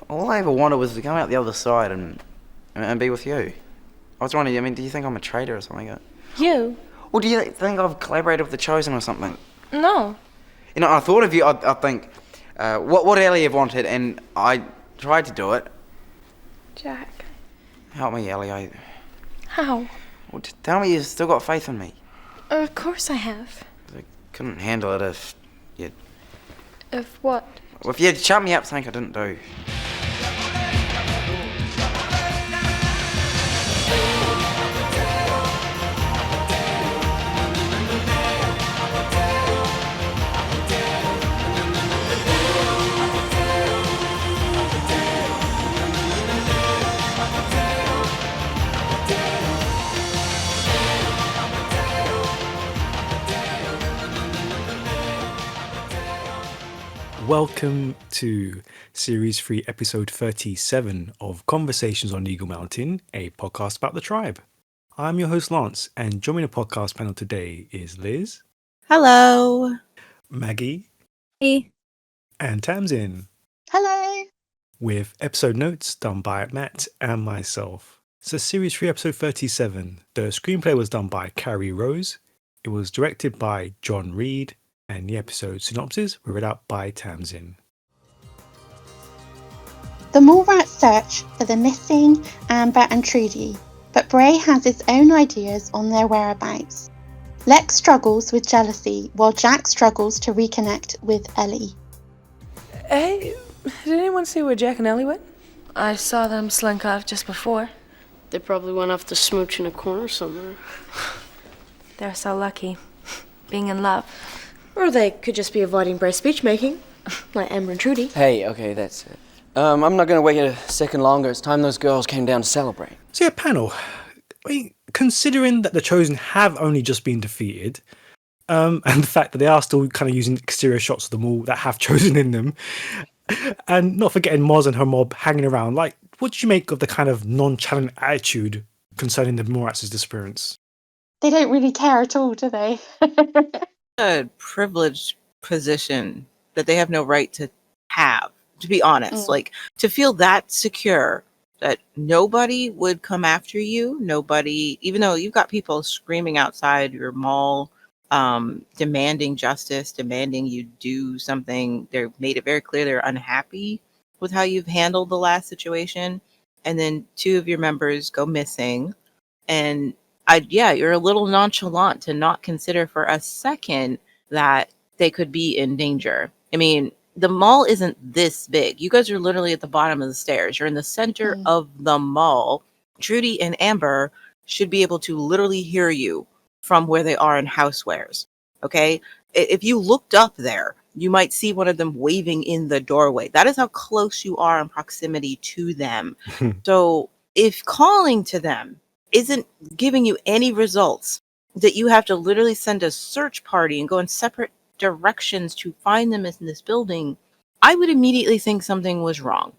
All I ever wanted was to come out the other side and be with you. I was wondering, I mean, do you think I'm a traitor or something? You? Or do you think I've collaborated with the Chosen or something? No. You know, I thought of you, I think, what Ellie have wanted, and I tried to do it. Jack. Help me, Ellie. How? Well, tell me you've still got faith in me. Of course I have. I couldn't handle it if you'd... If what? Well, if you'd shut me up something I didn't do. Welcome to Series 3, Episode 37 of Conversations on Eagle Mountain, a podcast about the tribe. I'm your host, Lance, and joining the podcast panel today is Liz. Hello. Maggie. Hey. And Tamsin. Hello. With episode notes done by Matt and myself. So Series 3, Episode 37. The screenplay was done by Carrie Rose. It was directed by John Reed. And the episode synopses were read out by Tamsin. The mole rats search for the missing Amber and Trudy, but Bray has his own ideas on their whereabouts. Lex struggles with jealousy, while Jack struggles to reconnect with Ellie. Hey, did anyone see where Jack and Ellie went? I saw them slink off just before. They probably went off to smooch in a corner somewhere. They're so lucky. Being in love. Or they could just be avoiding Bray's speech making, like Amber and Trudy. Hey, okay, that's it. I'm not gonna wait a second longer. It's time those girls came down to celebrate. So yeah, panel, I mean, considering that the Chosen have only just been defeated, and the fact that they are still kind of using exterior shots of them all that have Chosen in them, and not forgetting Moz and her mob hanging around, like, what did you make of the kind of nonchalant attitude concerning the Moratz's disappearance? They don't really care at all, do they? A privileged position that they have no right to have, to be honest. Like, to feel that secure that nobody would come after you, nobody, even though you've got people screaming outside your mall, demanding justice, demanding you do something. They've made it very clear they're unhappy with how you've handled the last situation. And then 2 of your members go missing. And you're a little nonchalant to not consider for a second that they could be in danger. I mean, the mall isn't this big. You guys are literally at the bottom of the stairs. You're in the center of the mall. Trudy and Amber should be able to literally hear you from where they are in housewares. Okay? If you looked up there, you might see one of them waving in the doorway. That is how close you are in proximity to them. So if calling to them isn't giving you any results, that you have to literally send a search party and go in separate directions to find them in this building, I would immediately think something was wrong.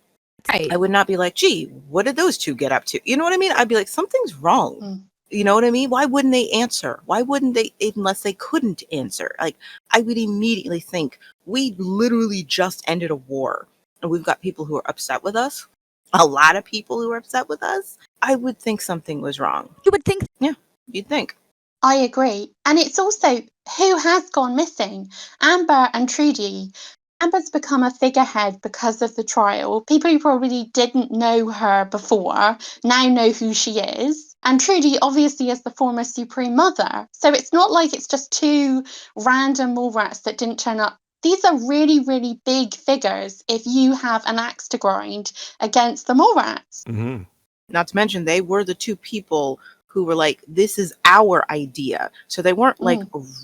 Right. I would not be like, gee, what did those 2 get up to? You know what I mean? I'd be like, something's wrong. You know what I mean? Why wouldn't they answer? Why wouldn't they, unless they couldn't answer? Like, I would immediately think, we literally just ended a war and we've got people who are upset with us. A lot of people who are upset with us. I would think something was wrong. You would think. Yeah, you'd think. I agree. And it's also who has gone missing. Amber and Trudy. Amber's become a figurehead because of the trial. People who probably didn't know her before now know who she is. And Trudy obviously is the former Supreme Mother. So it's not like it's just 2 random mole rats that didn't turn up. These are really, really big figures if you have an axe to grind against the mole rats. Mm-hmm. Not to mention, they were the 2 people who were like, this is our idea. So they weren't like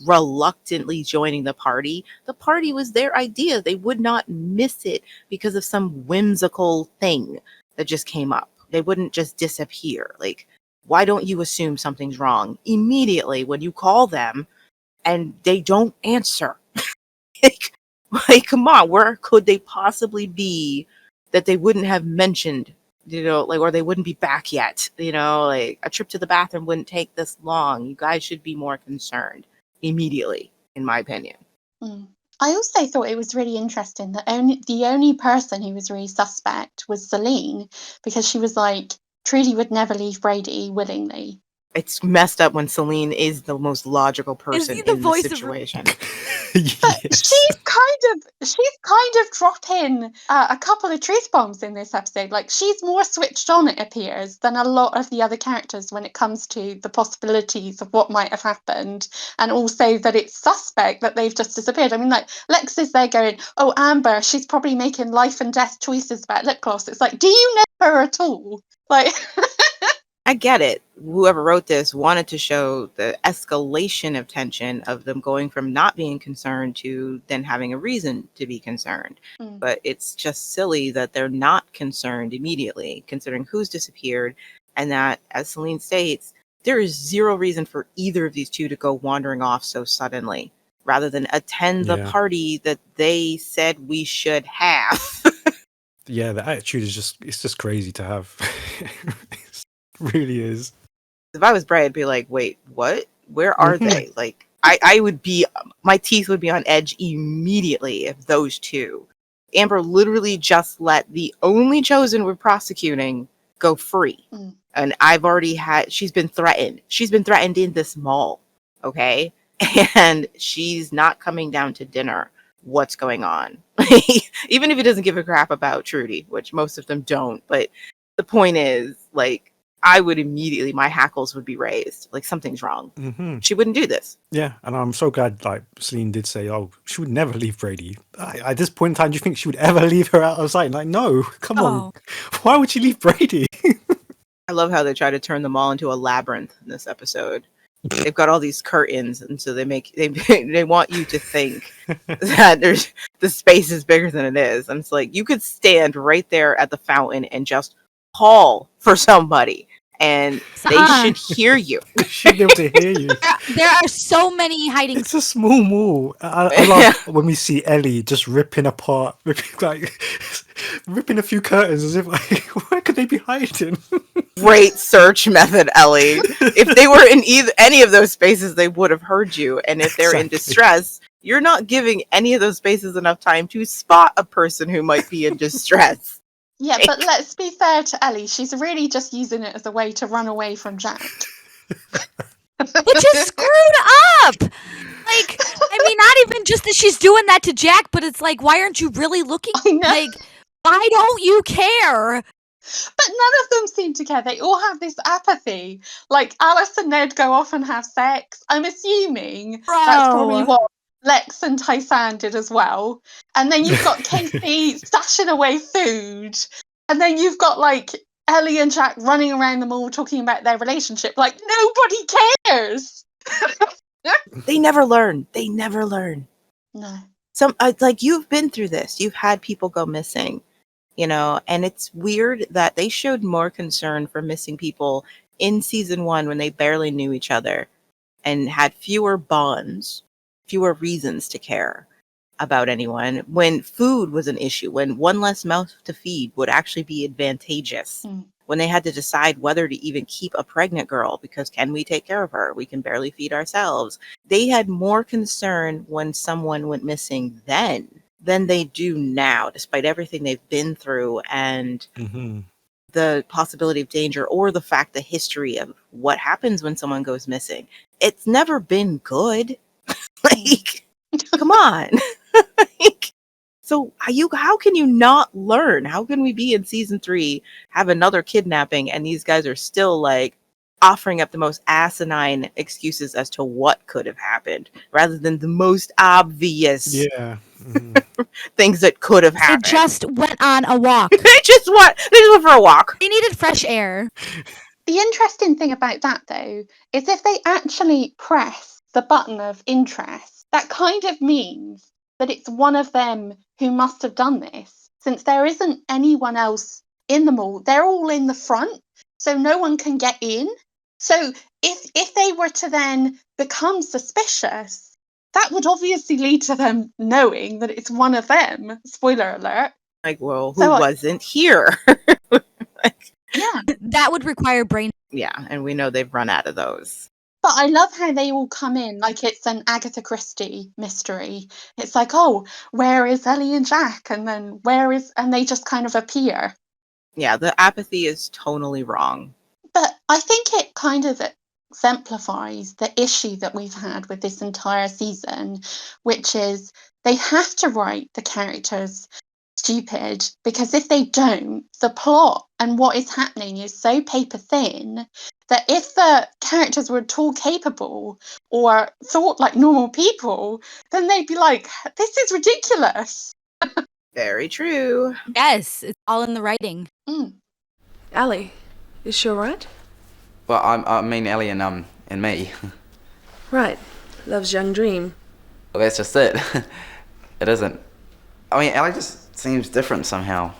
reluctantly joining the party. The party was their idea. They would not miss it because of some whimsical thing that just came up. They wouldn't just disappear. Like, why don't you assume something's wrong immediately when you call them and they don't answer? like, come on, where could they possibly be that they wouldn't have mentioned, or they wouldn't be back yet? Like, a trip to the bathroom wouldn't take this long. You guys should be more concerned immediately, in my opinion. I also thought it was really interesting that the only person who was really suspect was Salene, because she was like, Trudy would never leave Brady willingly. It's messed up when Salene is the most logical person he the in the voice of situation. But Yes. she's kind of dropping a couple of truth bombs in this episode. Like, she's more switched on, it appears, than a lot of the other characters when it comes to the possibilities of what might have happened, and also that it's suspect that they've just disappeared. I mean, like, Lex is there going, "Oh, Amber, she's probably making life and death choices about lip gloss." It's like, do you know her at all? Like. I get it. Whoever wrote this wanted to show the escalation of tension of them going from not being concerned to then having a reason to be concerned. Mm. But it's just silly that they're not concerned immediately, considering who's disappeared, and that, as Salene states, there is zero reason for either of these two to go wandering off so suddenly, rather than attend the Yeah. party that they said we should have. Yeah, the attitude is just crazy to have. It really is. If I was Bray, I'd be like, wait, what? Where are they? Like, I would be, my teeth would be on edge immediately if those two. Amber literally just let the only chosen we're prosecuting go free. Mm. And I've already she's been threatened. She's been threatened in this mall, okay? And she's not coming down to dinner. What's going on? Even if he doesn't give a crap about Trudy, which most of them don't. But the point is, like, I would immediately, my hackles would be raised. Like, something's wrong. Mm-hmm. She wouldn't do this. Yeah, and I'm so glad, like, Salene did say, oh, she would never leave Brady. At this point in time, do you think she would ever leave her out of sight? Like, no, come on. Why would she leave Brady? I love how they try to turn them all into a labyrinth in this episode. They've got all these curtains, and so they want you to think that the space is bigger than it is. And it's like, you could stand right there at the fountain and just call for somebody, and they should hear you. They should be able to hear you. There are so many hiding. It's a small mall. I love when we see Ellie just ripping apart, ripping a few curtains as if, like, where could they be hiding? Great search method, Ellie. If they were in any of those spaces, they would have heard you. And if they're in distress, you're not giving any of those spaces enough time to spot a person who might be in distress. Yeah, but let's be fair to Ellie. She's really just using it as a way to run away from Jack. Which is screwed up. Like, I mean, not even just that she's doing that to Jack, but it's like, why aren't you really looking? I know. Like, why don't you care? But none of them seem to care. They all have this apathy. Like, Alice and Ned go off and have sex. I'm assuming that's probably what Lex and Tai-San did as well. And then you've got Casey stashing away food. And then you've got, like, Ellie and Jack running around the mall talking about their relationship. Like, nobody cares. They never learn. They never learn. No. Like, you've been through this. You've had people go missing, you know, and it's weird that they showed more concern for missing people in season 1 when they barely knew each other and had fewer bonds, fewer reasons to care about anyone, when food was an issue, when one less mouth to feed would actually be advantageous, when they had to decide whether to even keep a pregnant girl because can we take care of her? We can barely feed ourselves. They had more concern when someone went missing then than they do now, despite everything they've been through and the possibility of danger, or the fact, the history of what happens when someone goes missing. It's never been good. Like, come on. Like, so how can you not learn? How can we be in season 3, have another kidnapping, and these guys are still, like, offering up the most asinine excuses as to what could have happened, rather than the most obvious things that could have happened. They just went on a walk. They just went for a walk. They needed fresh air. The interesting thing about that, though, is if they actually press the button of interest, that kind of means that it's one of them who must have done this, since there isn't anyone else in the mall. They're all in the front, so no one can get in. So if they were to then become suspicious, that would obviously lead to them knowing that it's one of them. Spoiler alert. Like, well, who wasn't here? Yeah. That would require brain. Yeah, and we know they've run out of those. But I love how they all come in like it's an Agatha Christie mystery. It's like, oh, where is Ellie and Jack? And then and they just kind of appear. Yeah, the apathy is tonally wrong. But I think it kind of exemplifies the issue that we've had with this entire season, which is they have to write the characters stupid, because if they don't, the plot and what is happening is so paper thin that if the characters were at all capable or thought like normal people, then they'd be like, this is ridiculous. Very true. Yes, it's all in the writing. Ellie, is she alright? Well, I mean Ellie and me. Right. Love's young dream. Well, that's just it. It isn't. I mean, Ellie just seems different somehow.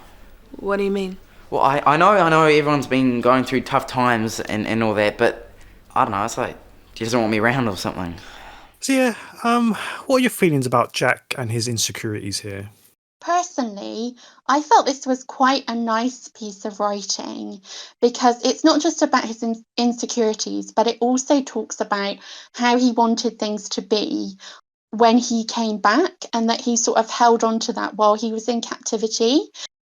What do you mean? Well, I know everyone's been going through tough times and all that, but I don't know, it's like she doesn't want me around or something. So yeah, what are your feelings about Jack and his insecurities here? Personally, I felt this was quite a nice piece of writing, because it's not just about his insecurities, but it also talks about how he wanted things to be when he came back, and that he sort of held on to that while he was in captivity.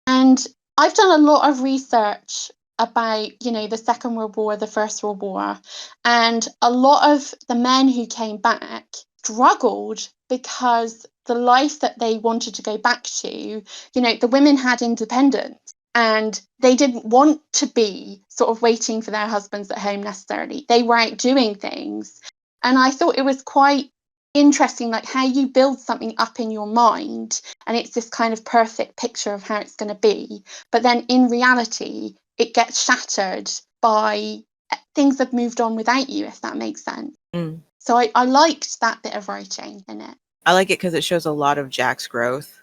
And I've done a lot of research about, the Second World War, the First World War, and a lot of the men who came back struggled because the life that they wanted to go back to, the women had independence and they didn't want to be sort of waiting for their husbands at home necessarily. They were out doing things. And I thought it was quite interesting, like how you build something up in your mind and it's this kind of perfect picture of how it's going to be, but then in reality it gets shattered by things have moved on without you, if that makes sense. So I liked that bit of writing in it. I like it because it shows a lot of Jack's growth.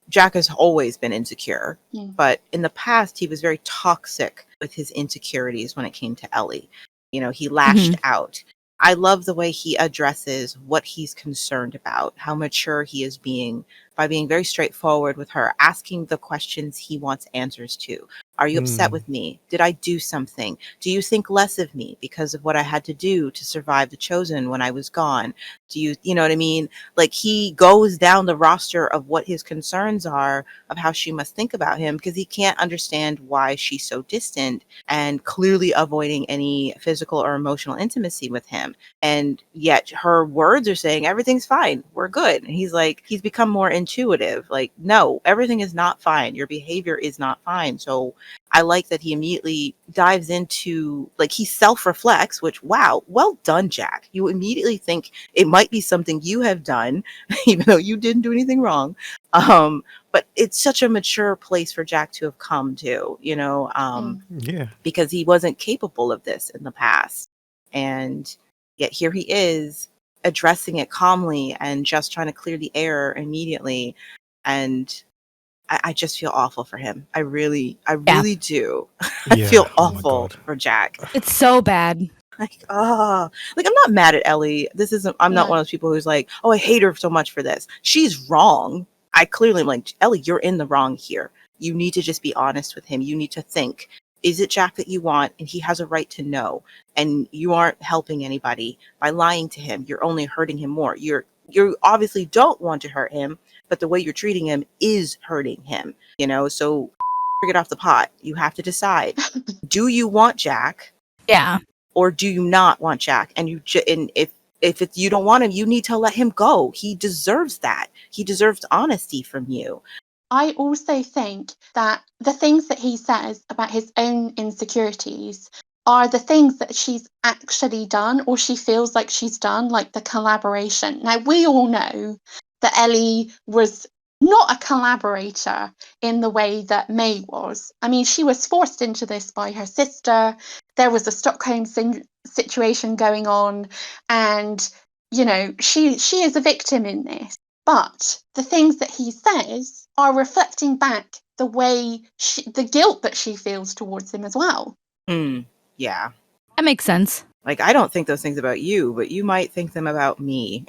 Jack has always been insecure, but in the past he was very toxic with his insecurities when it came to Ellie. He lashed out. I love the way he addresses what he's concerned about, how mature he is being by being very straightforward with her, asking the questions he wants answers to. Are you upset with me? Did I do something? Do you think less of me because of what I had to do to survive the Chosen when I was gone? You know what I mean? Like, he goes down the roster of what his concerns are of how she must think about him, because he can't understand why she's so distant and clearly avoiding any physical or emotional intimacy with him. And yet her words are saying everything's fine. We're good. And he's become more intuitive. Like, no, everything is not fine. Your behavior is not fine. So I like that he immediately dives into, like, he self-reflects, which, wow, well done, Jack. You immediately think it might be something you have done, even though you didn't do anything wrong. But it's such a mature place for Jack to have come to, because he wasn't capable of this in the past. And yet here he is addressing it calmly and just trying to clear the air immediately. And I just feel awful for him. I really do. I feel awful for Jack. It's so bad. I'm not mad at Ellie. I'm not one of those people who's like, oh, I hate her so much for this. She's wrong. I clearly am like, Ellie, you're in the wrong here. You need to just be honest with him. You need to think, is it Jack that you want? And he has a right to know. And you aren't helping anybody by lying to him. You're only hurting him more. You obviously don't want to hurt him, but the way you're treating him is hurting him, so get off the pot. You have to decide. Do you want Jack? Yeah. Or do you not want Jack? And if you don't want him, you need to let him go. He deserves that. He deserves honesty from you. I also think that the things that he says about his own insecurities are the things that she's actually done, or she feels like she's done, like the collaboration. Now, we all know that Ellie was not a collaborator in the way that May was. I mean, she was forced into this by her sister. There was a Stockholm situation going on, and, she is a victim in this. But the things that he says are reflecting back the way the guilt that she feels towards him as well. Yeah. That makes sense. Like, I don't think those things about you, but you might think them about me.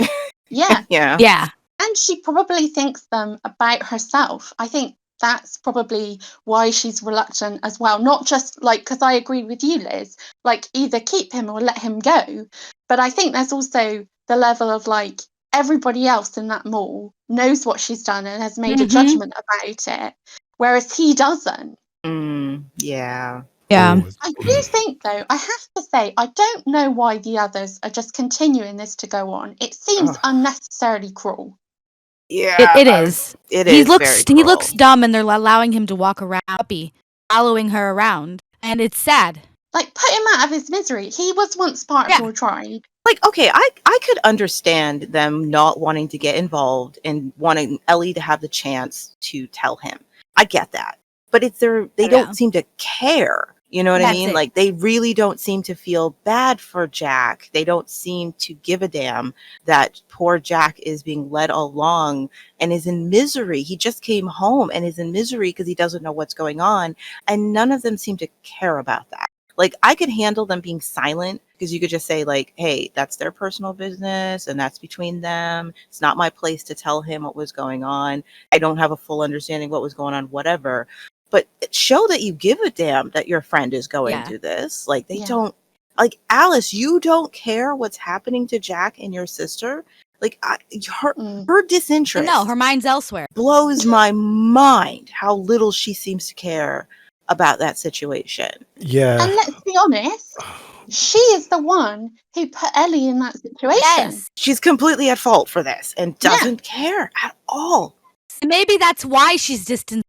Yeah. Yeah. Yeah. And she probably thinks them about herself. I think that's probably why she's reluctant as well. Not just like, because I agree with you, Liz, like either keep him or let him go. But I think there's also the level of like everybody else in that mall knows what she's done and has made a judgment about it, whereas he doesn't. Yeah. Yeah. I do think, though, I have to say, I don't know why the others are just continuing this to go on. It seems unnecessarily cruel. Yeah. It is. It He is looks very he cruel. looks dumb, and they're allowing him to walk around, puppy, following her around, and it's sad. Like, put him out of his misery. He was once part of your tribe. Like, okay, I could understand them not wanting to get involved and wanting Ellie to have the chance to tell him. I get that. But they don't seem to care. You know what I mean? Like, they really don't seem to feel bad for Jack. They don't seem to give a damn that poor Jack is being led along and is in misery. He just came home and is in misery because he doesn't know what's going on. And none of them seem to care about that. Like, I could handle them being silent because you could just say, like, hey, that's their personal business and that's between them. It's not my place to tell him what was going on. I don't have a full understanding what was going on, whatever. But show that you give a damn that your friend is going through this. Like, they don't, like, Alice, you don't care what's happening to Jack and your sister. Like, her disinterest. No, her mind's elsewhere. Blows my mind how little she seems to care about that situation. Yeah. And let's be honest, she is the one who put Ellie in that situation. Yes. She's completely at fault for this and doesn't care at all. Maybe that's why she's distant.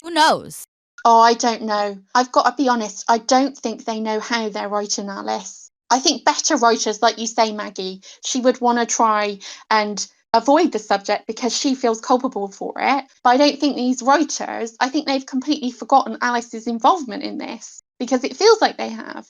Who knows? Oh, I don't know. I've got to be honest. I don't think they know how they're writing Alice. I think better writers, like you say, Maggie, she would want to try and avoid the subject because she feels culpable for it. But I don't think these writers, I think they've completely forgotten Alice's involvement in this because it feels like they have.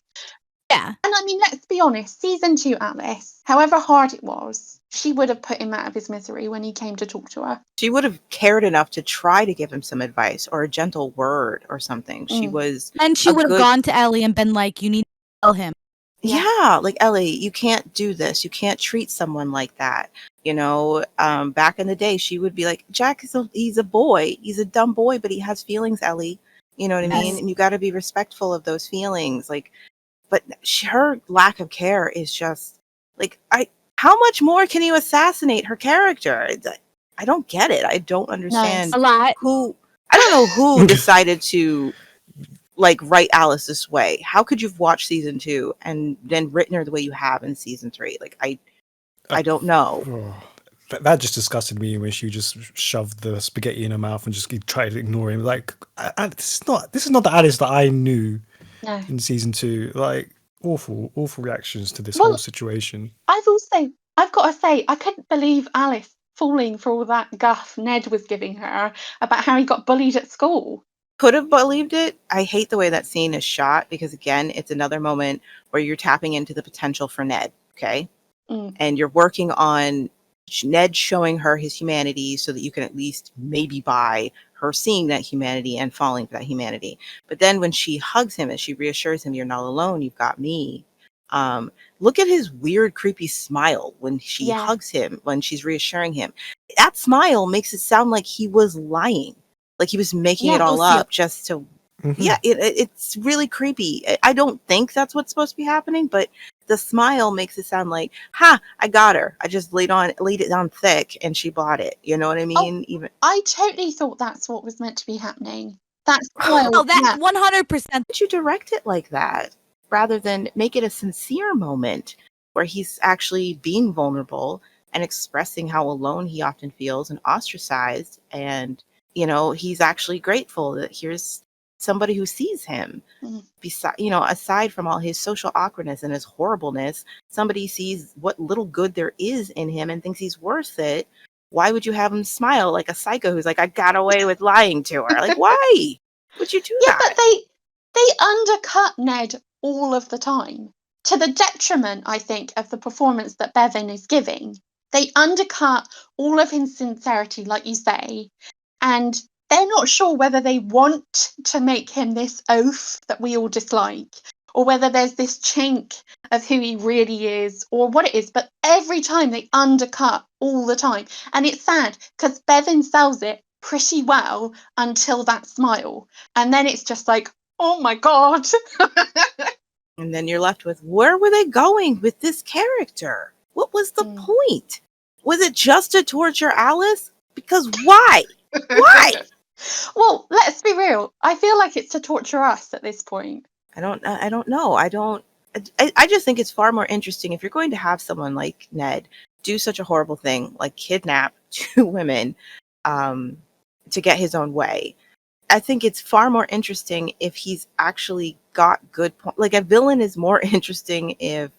Yeah. And I mean, let's be honest, season 2 Alice, however hard it was, she would have put him out of his misery when he came to talk to her. She would have cared enough to try to give him some advice or a gentle word or something. She was. And she would have gone to Ellie and been like, you need to tell him. Yeah, like, Ellie, you can't do this. You can't treat someone like that. You know, back in the day, she would be like, Jack, he's a boy. He's a dumb boy, but he has feelings, Ellie. You know what I mean? And you got to be respectful of those feelings. Like, but her lack of care is just like, how much more can you assassinate her character? I don't get it. I don't understand a lot. I don't know who decided to like write Alice this way. How could you have watched season 2 and then written her the way you have in season 3? Like, I don't know. That just disgusted me when she just shoved the spaghetti in her mouth and just tried to ignore him. Like, this is not the Alice that I knew in season 2. Like, awful reactions to this whole situation. I've got to say, I couldn't believe Alice falling for all that guff Ned was giving her about how he got bullied at school. Could have believed it. I hate the way that scene is shot because, again, it's another moment where you're tapping into the potential for Ned, okay? And you're working on Ned showing her his humanity so that you can at least maybe buy her seeing that humanity and falling for that humanity. But then when she hugs him and she reassures him, you're not alone, you've got me. Look at his weird, creepy smile when she hugs him, when she's reassuring him. That smile makes it sound like he was lying. Like he was making it all up just to... it's really creepy. I don't think that's what's supposed to be happening, but the smile makes it sound like, I got her. I just laid it down thick and she bought it. You know what I mean? I totally thought that's what was meant to be happening. That smile. Oh, that 100%. Did you direct it like that rather than make it a sincere moment where he's actually being vulnerable and expressing how alone he often feels and ostracized, and he's actually grateful that here's somebody who sees him. Aside from all his social awkwardness and his horribleness, somebody sees what little good there is in him and thinks he's worth it. Why would you have him smile like a psycho who's like, I got away with lying to her? Like, why would you do that? Yeah, but they undercut Ned all of the time, to the detriment, I think, of the performance that Bevan is giving. They undercut all of his sincerity, like you say, and they're not sure whether they want to make him this oaf that we all dislike, or whether there's this chink of who he really is, or what it is. But every time they undercut all the time. And it's sad because Bevan sells it pretty well until that smile. And then it's just like, oh my God. And then you're left with, where were they going with this character? What was the point? Was it just to torture Alice? Because why? Why? Well, let's be real. I feel like it's to torture us at this point. I don't know. I just think it's far more interesting if you're going to have someone like Ned do such a horrible thing, like kidnap two women to get his own way. I think it's far more interesting if he's actually got good like a villain is more interesting if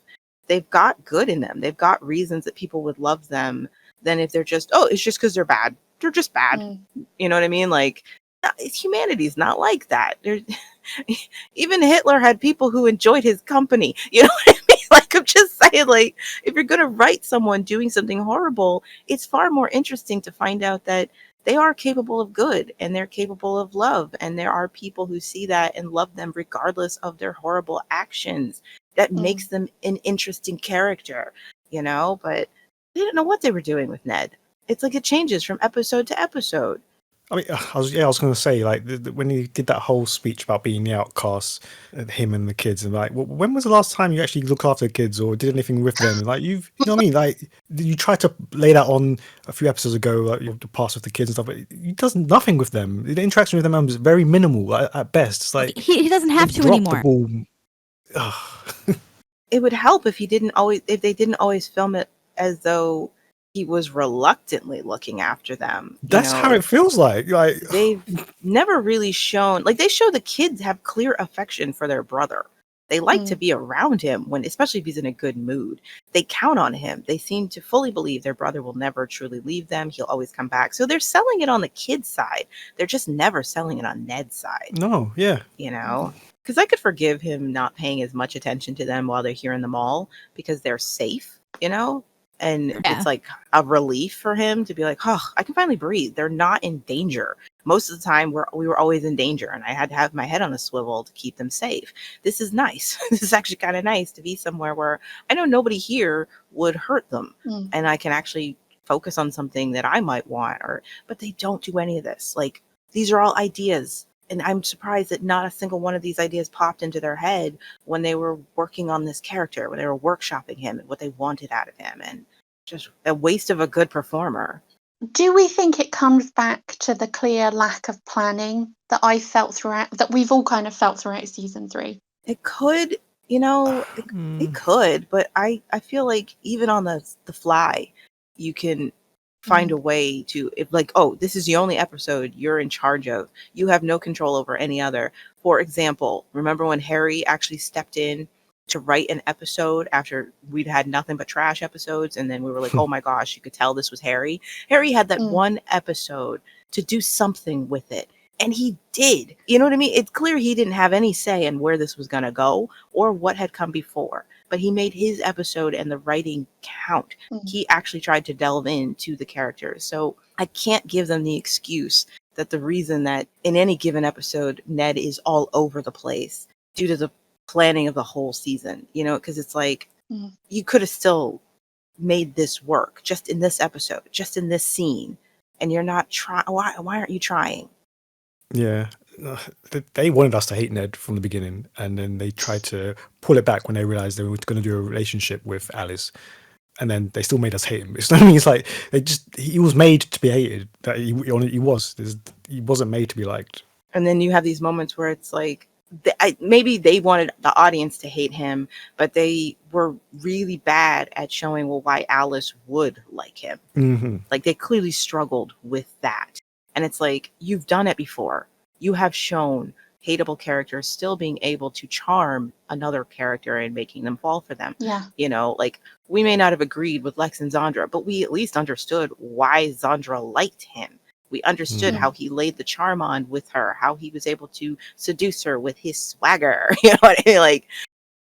they've got good in them. They've got reasons that people would love them than if they're just, oh, it's just because they're bad. They're just bad. You know what I mean? Like, humanity's not like that. Even Hitler had people who enjoyed his company. You know what I mean? Like, I'm just saying, like, if you're going to write someone doing something horrible, it's far more interesting to find out that they are capable of good and they're capable of love. And there are people who see that and love them regardless of their horrible actions. That makes them an interesting character, you know? But they didn't know what they were doing with Ned. It's like it changes from episode to episode. I mean, I was going to say, like, when he did that whole speech about being the outcast, him and the kids, and like, when was the last time you actually looked after the kids or did anything with them? Like, you know what I mean? Like, you tried to lay that on a few episodes ago, like, the past with the kids and stuff, but he does nothing with them. The interaction with them is very minimal at best. It's like he doesn't have to anymore. It would help if they didn't always film it as though he was reluctantly looking after them. That's how it feels like. Like, they've never really shown, like, they show the kids have clear affection for their brother. They like to be around him especially if he's in a good mood. They count on him. They seem to fully believe their brother will never truly leave them. He'll always come back. So they're selling it on the kid's side. They're just never selling it on Ned's side. No, yeah. You know? Because I could forgive him not paying as much attention to them while they're here in the mall because they're safe, you know? And it's like a relief for him to be like, oh, I can finally breathe. They're not in danger. Most of the time, we were always in danger, and I had to have my head on a swivel to keep them safe. This is nice. This is actually kind of nice to be somewhere where I know nobody here would hurt them, and I can actually focus on something that I might want. But they don't do any of this. Like, these are all ideas. And I'm surprised that not a single one of these ideas popped into their head when they were working on this character, when they were workshopping him and what they wanted out of him. And just a waste of a good performer. Do we think it comes back to the clear lack of planning that I felt throughout, that we've all kind of felt throughout season 3? It could, you know, it could, but I feel like even on the fly, you can find a way to, if like, oh, this is the only episode you're in charge of. You have no control over any other. For example, remember when Harry actually stepped in to write an episode after we'd had nothing but trash episodes, and then we were like, oh my gosh, you could tell this was Harry. Harry had that one episode to do something with it, and he did. You know what I mean? It's clear he didn't have any say in where this was going to go or what had come before, but he made his episode and the writing count. He actually tried to delve into the characters. So I can't give them the excuse that the reason that in any given episode Ned is all over the place due to the planning of the whole season, you know, because it's like you could have still made this work just in this episode, just in this scene, and you're not trying. Why aren't you trying? Yeah, they wanted us to hate Ned from the beginning, and then they tried to pull it back when they realized they were going to do a relationship with Alice, and then they still made us hate him. I mean, it's like he was made to be hated. That he wasn't made to be liked. And then you have these moments where it's like, maybe they wanted the audience to hate him, but they were really bad at showing why Alice would like him. Like, they clearly struggled with that. And it's like, you've done it before. You have shown hateable characters still being able to charm another character and making them fall for them. Yeah. You know, like, we may not have agreed with Lex and Zandra, but we at least understood why Zandra liked him. We understood how he laid the charm on with her, how he was able to seduce her with his swagger. You know what I mean? Like,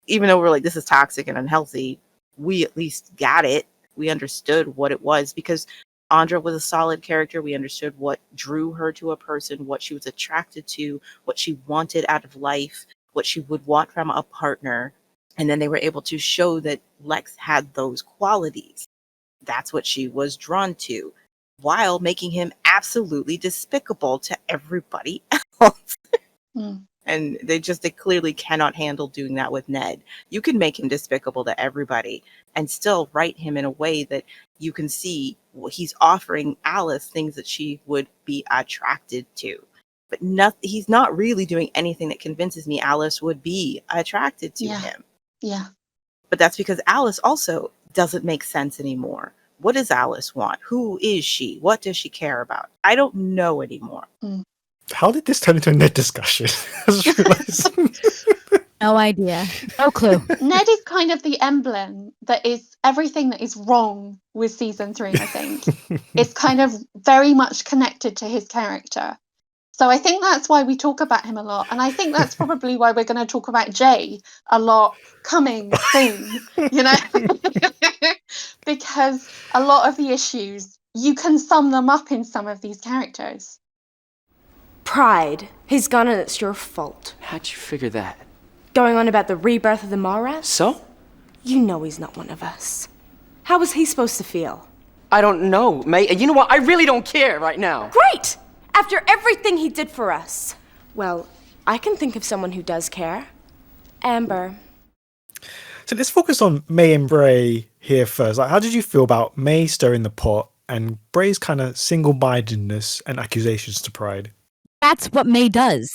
even though we're like, this is toxic and unhealthy, we at least got it. We understood what it was because Andra was a solid character. We understood what drew her to a person, what she was attracted to, what she wanted out of life, what she would want from a partner. And then they were able to show that Lex had those qualities. That's what she was drawn to. while making him absolutely despicable to everybody else. Mm. And they clearly cannot handle doing that with Ned. You can make him despicable to everybody and still write him in a way that you can see he's offering Alice things that she would be attracted to. But he's not really doing anything that convinces me Alice would be attracted to him. Yeah. But that's because Alice also doesn't make sense anymore. What does Alice want? Who is she? What does she care about? I don't know anymore. Mm. How did this turn into a Ned discussion? I just realised. No idea. No clue. Ned is kind of the emblem that is everything that is wrong with season 3, I think. It's kind of very much connected to his character. So I think that's why we talk about him a lot. And I think that's probably why we're going to talk about Jay a lot coming soon, you know? Because a lot of the issues, you can sum them up in some of these characters. Pride. He's gone and it's your fault. How'd you figure that? Going on about the rebirth of the Mallrats? So? You know he's not one of us. How was he supposed to feel? I don't know, May. You know what? I really don't care right now. Great! After everything he did for us. Well, I can think of someone who does care. Amber. So let's focus on May and Bray here first. Like, how did you feel about May stirring the pot and Bray's kind of single-mindedness and accusations to Pride? That's what May does.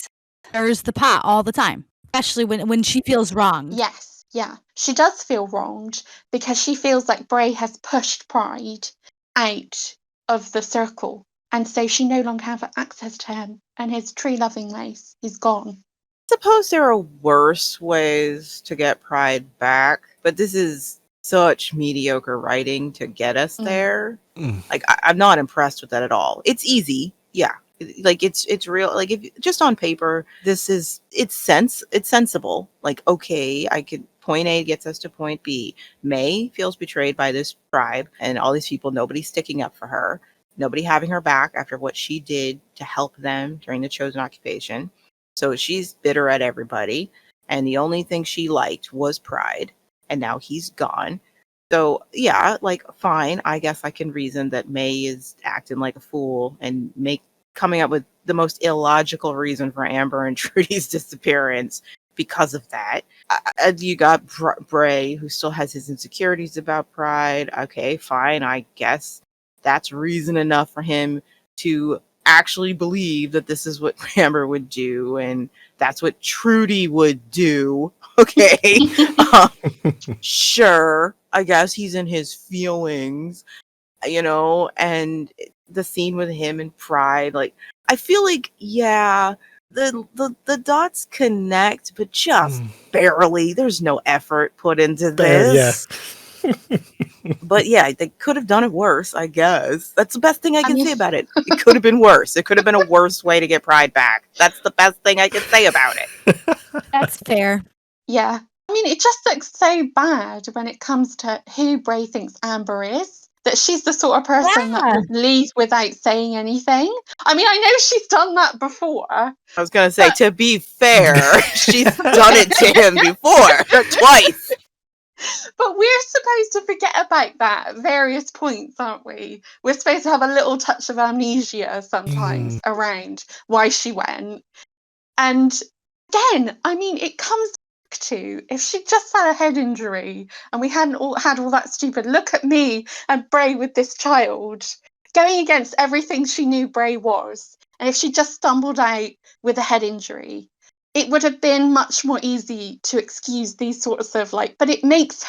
Stirs the pot all the time, especially when she feels wrong. Yes, yeah. She does feel wronged because she feels like Bray has pushed Pride out of the circle. And so she no longer has access to him. And his tree-loving lace is gone. Suppose there are worse ways to get Pride back, but this is such mediocre writing to get us there. Like, I'm not impressed with that at all. It's easy, yeah. Like, it's real. Like, if just on paper, it's sensible. Like, okay, point A gets us to point B. May feels betrayed by this tribe and all these people. Nobody's sticking up for her. Nobody having her back after what she did to help them during the chosen occupation. So she's bitter at everybody. And the only thing she liked was Pride. And now he's gone. So, yeah, like, fine. I guess I can reason that May is acting like a fool and coming up with the most illogical reason for Amber and Trudy's disappearance because of that. You got Bray, who still has his insecurities about Pride. Okay, fine. I guess that's reason enough for him to actually believe that this is what Amber would do, and that's what Trudy would do. Okay. Sure. I guess he's in his feelings, and the scene with him and Pride, like, I feel like, yeah, the dots connect, but just barely. There's no effort put into this. But yeah, they could have done it worse, I guess. That's the best thing I can say about it. It could have been worse. It could have been a worse way to get Pride back. That's the best thing I can say about it. That's fair. Yeah. I mean, it just looks so bad when it comes to who Bray thinks Amber is. That she's the sort of person that would leave without saying anything. I mean, I know she's done that before. I was going to say, to be fair, she's done it to him before, twice. But we're supposed to forget about that at various points, aren't we? We're supposed to have a little touch of amnesia sometimes around why she went. And again, I mean, it comes back to if she just had a head injury and we hadn't had all that stupid look at me and Bray with this child going against everything she knew Bray was. And if she just stumbled out with a head injury, it would have been much more easy to excuse these sorts of but it makes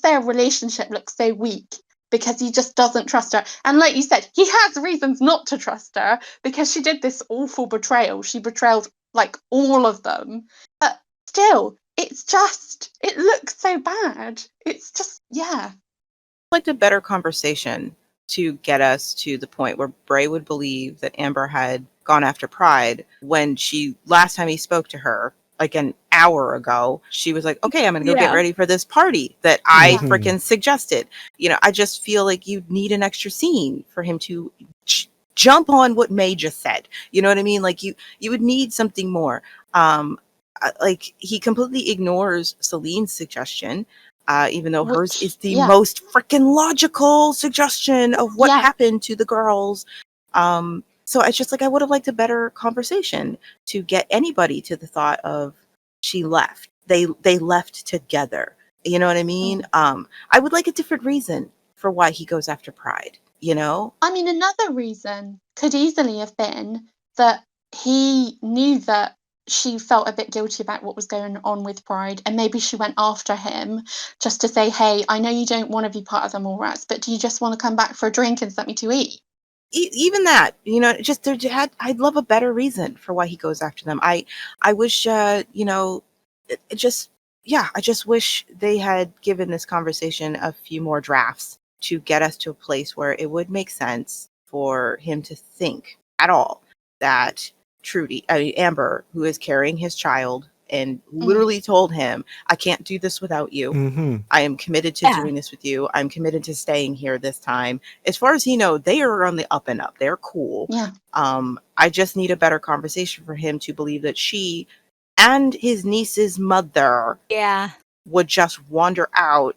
their relationship look so weak because he just doesn't trust her. And like you said, he has reasons not to trust her because she did this awful betrayal. She betrayed all of them. But still, it looks so bad. It's just, yeah. I'd like a better conversation to get us to the point where Bray would believe that Amber had gone after Pride when last time he spoke to her, like an hour ago, she was like, okay, I'm going to go get ready for this party that I freaking suggested. I just feel like you need an extra scene for him to jump on what May just said. You know what I mean? Like you would need something more. Like he completely ignores Selene's suggestion even though hers Which, is the yeah. most freaking logical suggestion of what Yeah. happened to the girls. So it's just like I would have liked a better conversation to get anybody to the thought of she left. They left together. You know what I mean? I would like a different reason for why he goes after Pride. You know? I mean, another reason could easily have been that he knew that she felt a bit guilty about what was going on with Pride, and maybe she went after him just to say, hey, I know you don't want to be part of the Mall Rats, but do you just want to come back for a drink and something to eat? Even that, you know, just I'd love a better reason for why he goes after them. I wish, you know, it just, yeah, I just wish they had given this conversation a few more drafts to get us to a place where it would make sense for him to think at all that Amber, who is carrying his child and literally told him, I can't do this without you. Mm-hmm. I am committed to doing this with you. I'm committed to staying here this time. As far as he knows, they are on the up and up. They're cool. Yeah. I just need a better conversation for him to believe that she and his niece's mother would just wander out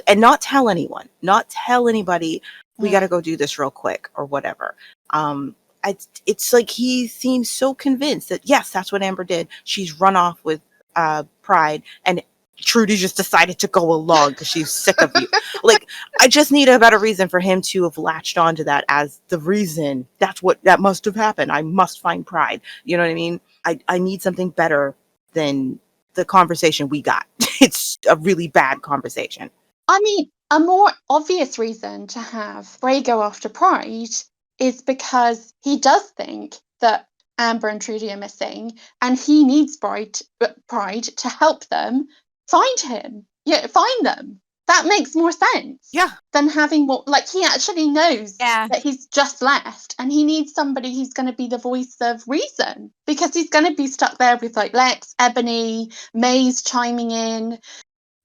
and not tell anyone, not tell anybody, we got to go do this real quick or whatever. It's like he seems so convinced that, yes, that's what Amber did. She's run off with Pride, and Trudy just decided to go along because she's sick of you. Like, I just need a better reason for him to have latched onto that as the reason. That must have happened. I must find Pride. You know what I mean? I need something better than the conversation we got. It's a really bad conversation. I mean, a more obvious reason to have Bray go after Pride is because he does think that Amber and Trudy are missing, and he needs Pride to help them find him. Yeah, find them. That makes more sense. Yeah. Than having he actually knows that he's just left, and he needs somebody who's going to be the voice of reason, because he's going to be stuck there with Lex, Ebony, Maze chiming in.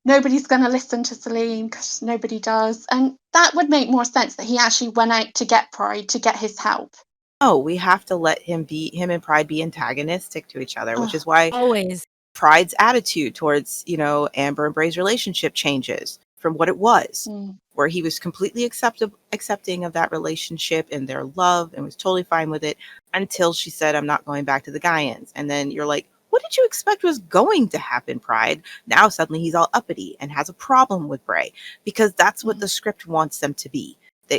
Nobody's going to listen to Salene because nobody does. And that would make more sense that he actually went out to get Pride, to get his help. Oh, we have to let him and Pride be antagonistic to each other, which is why always Pride's attitude towards, Amber and Bray's relationship changes from what it was, where he was completely accepting of that relationship and their love and was totally fine with it until she said, I'm not going back to the Gaians. And then you're like, what did you expect was going to happen, Pride? Now suddenly he's all uppity and has a problem with Bray, because that's what the script wants them to be.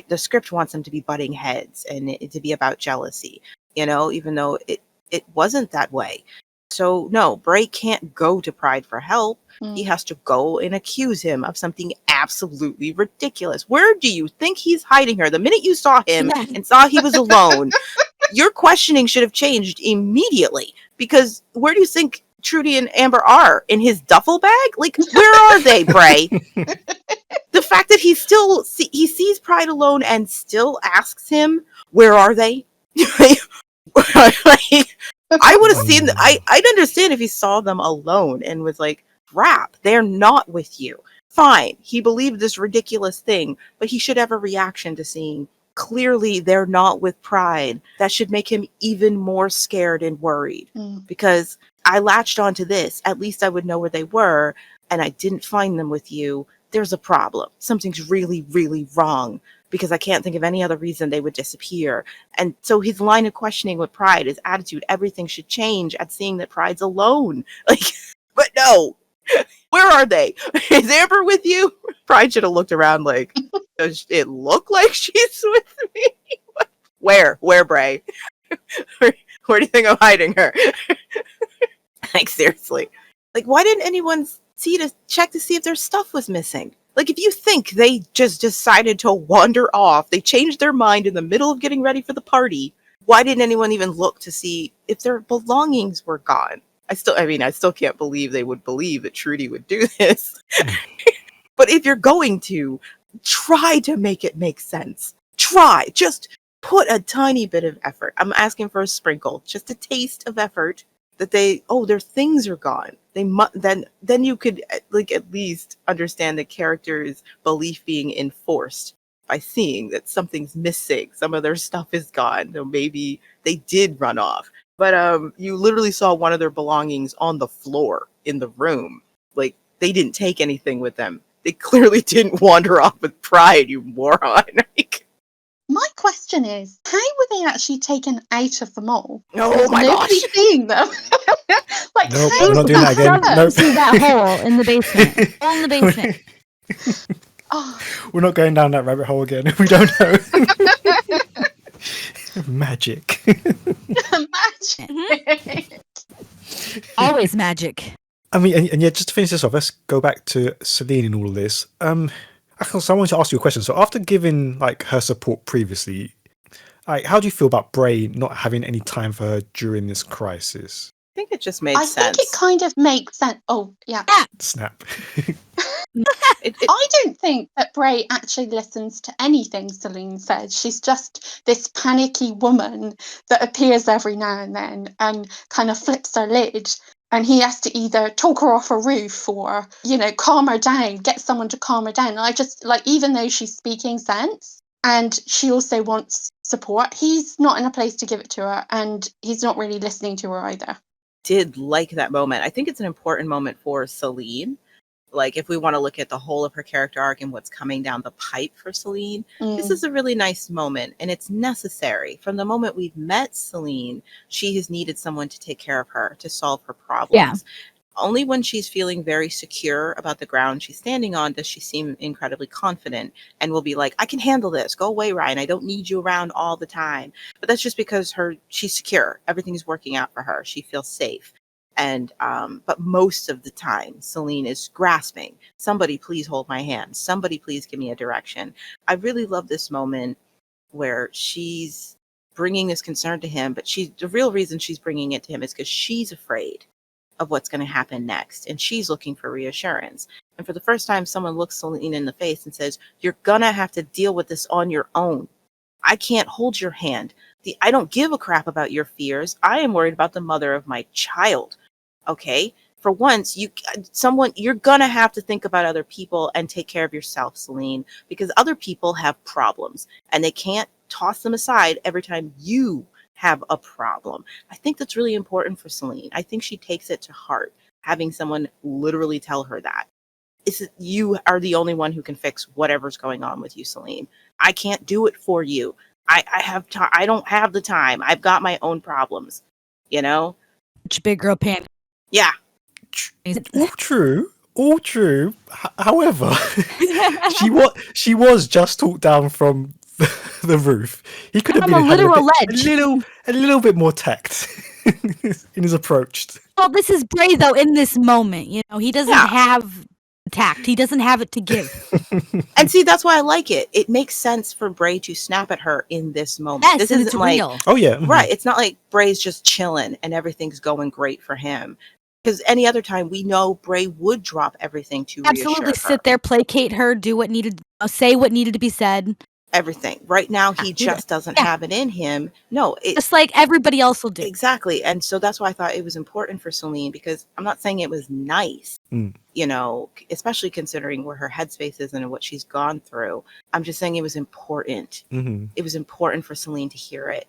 The script wants them to be butting heads and it to be about jealousy, even though it wasn't that way. So no, Bray can't go to Pride for help. He has to go and accuse him of something absolutely ridiculous. Where do you think he's hiding her? The minute you saw him and saw he was alone, your questioning should have changed immediately, because where do you think Trudy and Amber are? In his duffel bag? Like, where are they, Bray? The fact that he sees Pride alone and still asks him, where are they? I would have seen, I'd understand if he saw them alone and was like, crap, they're not with you. Fine, he believed this ridiculous thing, but he should have a reaction to seeing clearly they're not with Pride. That should make him even more scared and worried, because I latched onto this. At least I would know where they were, and I didn't find them with you. There's a problem. Something's really, really wrong, because I can't think of any other reason they would disappear. And so his line of questioning with Pride, his attitude, everything should change at seeing that Pride's alone. Like, but no, where are they? Is Amber with you? Pride should have looked around like, does it look like she's with me? Where, Bray? Where do you think I'm hiding her? Like, seriously. Like, why didn't anyone check to see if their stuff was missing? Like, if you think they just decided to wander off, they changed their mind in the middle of getting ready for the party, why didn't anyone even look to see if their belongings were gone? I still can't believe they would believe that Trudy would do this. But if you're going to, try to make it make sense. Just put a tiny bit of effort. I'm asking for a sprinkle, just a taste of effort, that their things are gone. They then you could at least understand the character's belief being enforced by seeing that something's missing. Some of their stuff is gone. So maybe they did run off. But you literally saw one of their belongings on the floor in the room. Like, they didn't take anything with them. They clearly didn't wander off with pride, you moron. My question is, how were they actually taken out of the mall? Oh my Nobody gosh. seeing them. Like, Nope, how we're not did doing that again. happen? Nope. See that hole in the basement. Hole in the basement. Oh, We're not going down that rabbit hole again. We don't know. Magic. magic. Always magic. I mean, and yeah, just to finish this off, let's go back to Salene in all of this. So I wanted to ask you a question. So after giving like her support previously, like, how do you feel about Bray not having any time for her during this crisis? I think it just made I sense. think it kind of makes sense. Oh, yeah. Snap. I don't think that Bray actually listens to anything Salene says. She's just this panicky woman that appears every now and then and kind of flips her lid. And he has to either talk her off a roof or, calm her down, get someone to calm her down. And I just, like, even though she's speaking sense and she also wants support, he's not in a place to give it to her. And he's not really listening to her either. Did like that moment. I think it's an important moment for Salene. Like, if we want to look at the whole of her character arc and what's coming down the pipe for Salene, this is a really nice moment, and it's necessary. From the moment we've met Salene, she has needed someone to take care of her, to solve her problems. Yeah. Only when she's feeling very secure about the ground she's standing on does she seem incredibly confident and will be like, I can handle this. Go away, Ryan. I don't need you around all the time. But that's just because she's secure. Everything's working out for her. She feels safe. And but most of the time, Salene is grasping. Somebody please hold my hand. Somebody please give me a direction. I really love this moment where she's bringing this concern to him, but the real reason she's bringing it to him is because she's afraid of what's going to happen next, and she's looking for reassurance. And for the first time, someone looks Salene in the face and says, "You're gonna have to deal with this on your own. I can't hold your hand. I don't give a crap about your fears. I am worried about the mother of my child." Okay, for once, you're gonna have to think about other people and take care of yourself, Salene, because other people have problems and they can't toss them aside every time you have a problem. I think that's really important for Salene. I think she takes it to heart, having someone literally tell her that. You are the only one who can fix whatever's going on with you, Salene. I can't do it for you. I don't have the time. I've got my own problems, Big girl panic. Yeah. All true. However, she was just talked down from the roof. He could have been a literal ledge. A little bit more tact in his approach. Well, this is Bray though. In this moment, he doesn't have tact. He doesn't have it to give. And see, that's why I like it. It makes sense for Bray to snap at her in this moment. Yes, this and isn't it's like real. Oh yeah, right. It's not like Bray's just chilling and everything's going great for him. Because any other time, we know Bray would drop everything to Absolutely reassure her. sit there, placate her, do what needed, say what needed to be said. Everything. Right now, he just doesn't have it in him. No, just like everybody else will do. Exactly. And so that's why I thought it was important for Salene, because I'm not saying it was nice, especially considering where her headspace is and what she's gone through. I'm just saying it was important. Mm-hmm. It was important for Salene to hear it.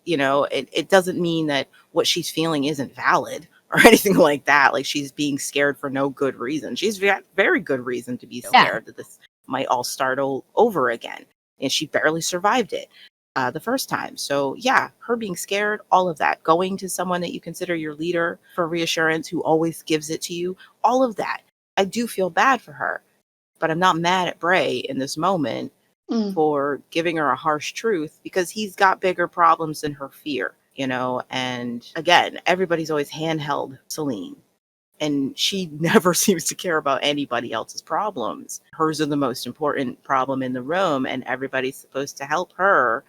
It doesn't mean that what she's feeling isn't valid or anything like that. Like she's being scared for no good reason. She's got very good reason to be scared that this might all start over again. And she barely survived it the first time. So yeah, her being scared, all of that, going to someone that you consider your leader for reassurance, who always gives it to you, all of that. I do feel bad for her, but I'm not mad at Bray in this moment for giving her a harsh truth, because he's got bigger problems than her fear, and again, everybody's always handheld Salene. And she never seems to care about anybody else's problems. Hers are the most important problem in the room, and everybody's supposed to help her.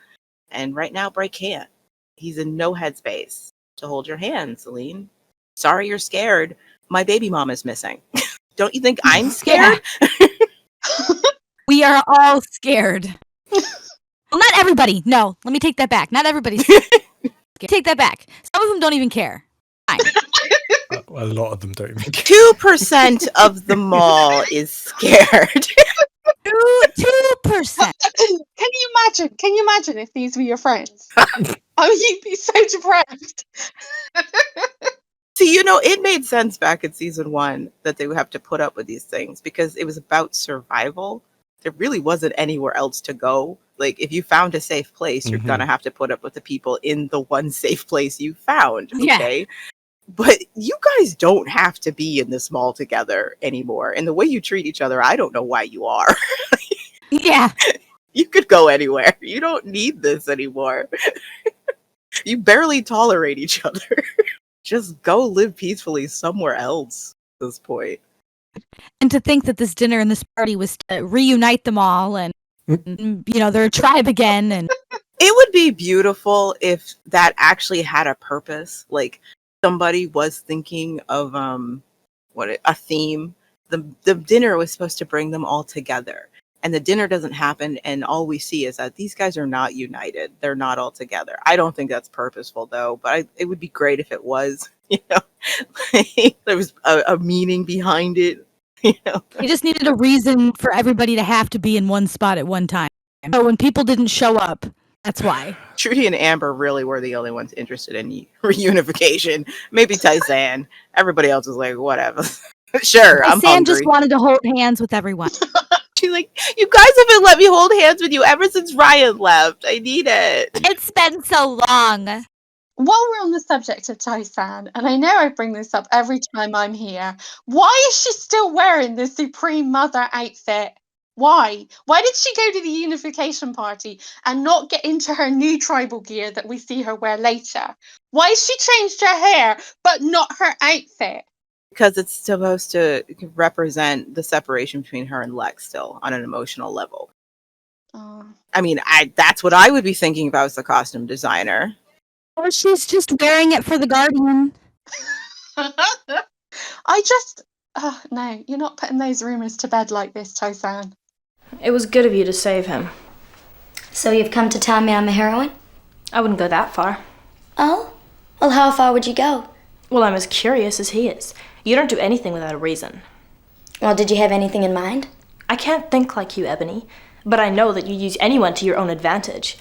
And right now, Bray can't. He's in no headspace to hold your hand, Salene. Sorry you're scared. My baby mom is missing. Don't you think I'm scared? We are all scared. Well, not everybody. No, let me take that back. Not everybody's scared. Take that back. Some of them don't even care. Fine. A lot of them don't even care. 2% of the mall is scared. 2%. Can you imagine if these were your friends? Oh, you'd be so depressed. See, You know, it made sense back in season 1 that they would have to put up with these things because it was about survival. There really wasn't anywhere else to go. Like, if you found a safe place, you're gonna have to put up with the people in the one safe place you found. Okay. But you guys don't have to be in this mall together anymore. And the way you treat each other, I don't know why you are. Yeah. You could go anywhere. You don't need this anymore. You barely tolerate each other. Just go live peacefully somewhere else at this point. And to think that this dinner and this party was to reunite them all and, you know, they're a tribe again. And it would be beautiful if that actually had a purpose. Like, somebody was thinking of a theme. The dinner was supposed to bring them all together. And the dinner doesn't happen, and all we see is that these guys are not united. They're not all together. I don't think that's purposeful, though, but it would be great if it was. You know, there was a meaning behind it. You know, you just needed a reason for everybody to have to be in one spot at one time. So when people didn't show up, that's why. Trudy and Amber really were the only ones interested in reunification. Maybe Tai-San. Everybody else was like, whatever. Sure, I'm Tai-San hungry. just wanted to hold hands with everyone. She's like, you guys haven't let me hold hands with you ever since Ryan left. I need it. It's been so long. While we're on the subject of Tai-San, and I know I bring this up every time I'm here, why is she still wearing the Supreme Mother outfit? Why? Why did she go to the unification party and not get into her new tribal gear that we see her wear later? Why has she changed her hair but not her outfit? Because it's supposed to represent the separation between her and Lex still on an emotional level. I mean, that's what I would be thinking if I was the costume designer. Or she's just wearing it for the Guardian. No, you're not putting those rumors to bed like this, Tai-San. It was good of you to save him. So you've come to tell me I'm a heroine? I wouldn't go that far. Oh? Well, how far would you go? Well, I'm as curious as he is. You don't do anything without a reason. Well, did you have anything in mind? I can't think like you, Ebony, but I know that you use anyone to your own advantage.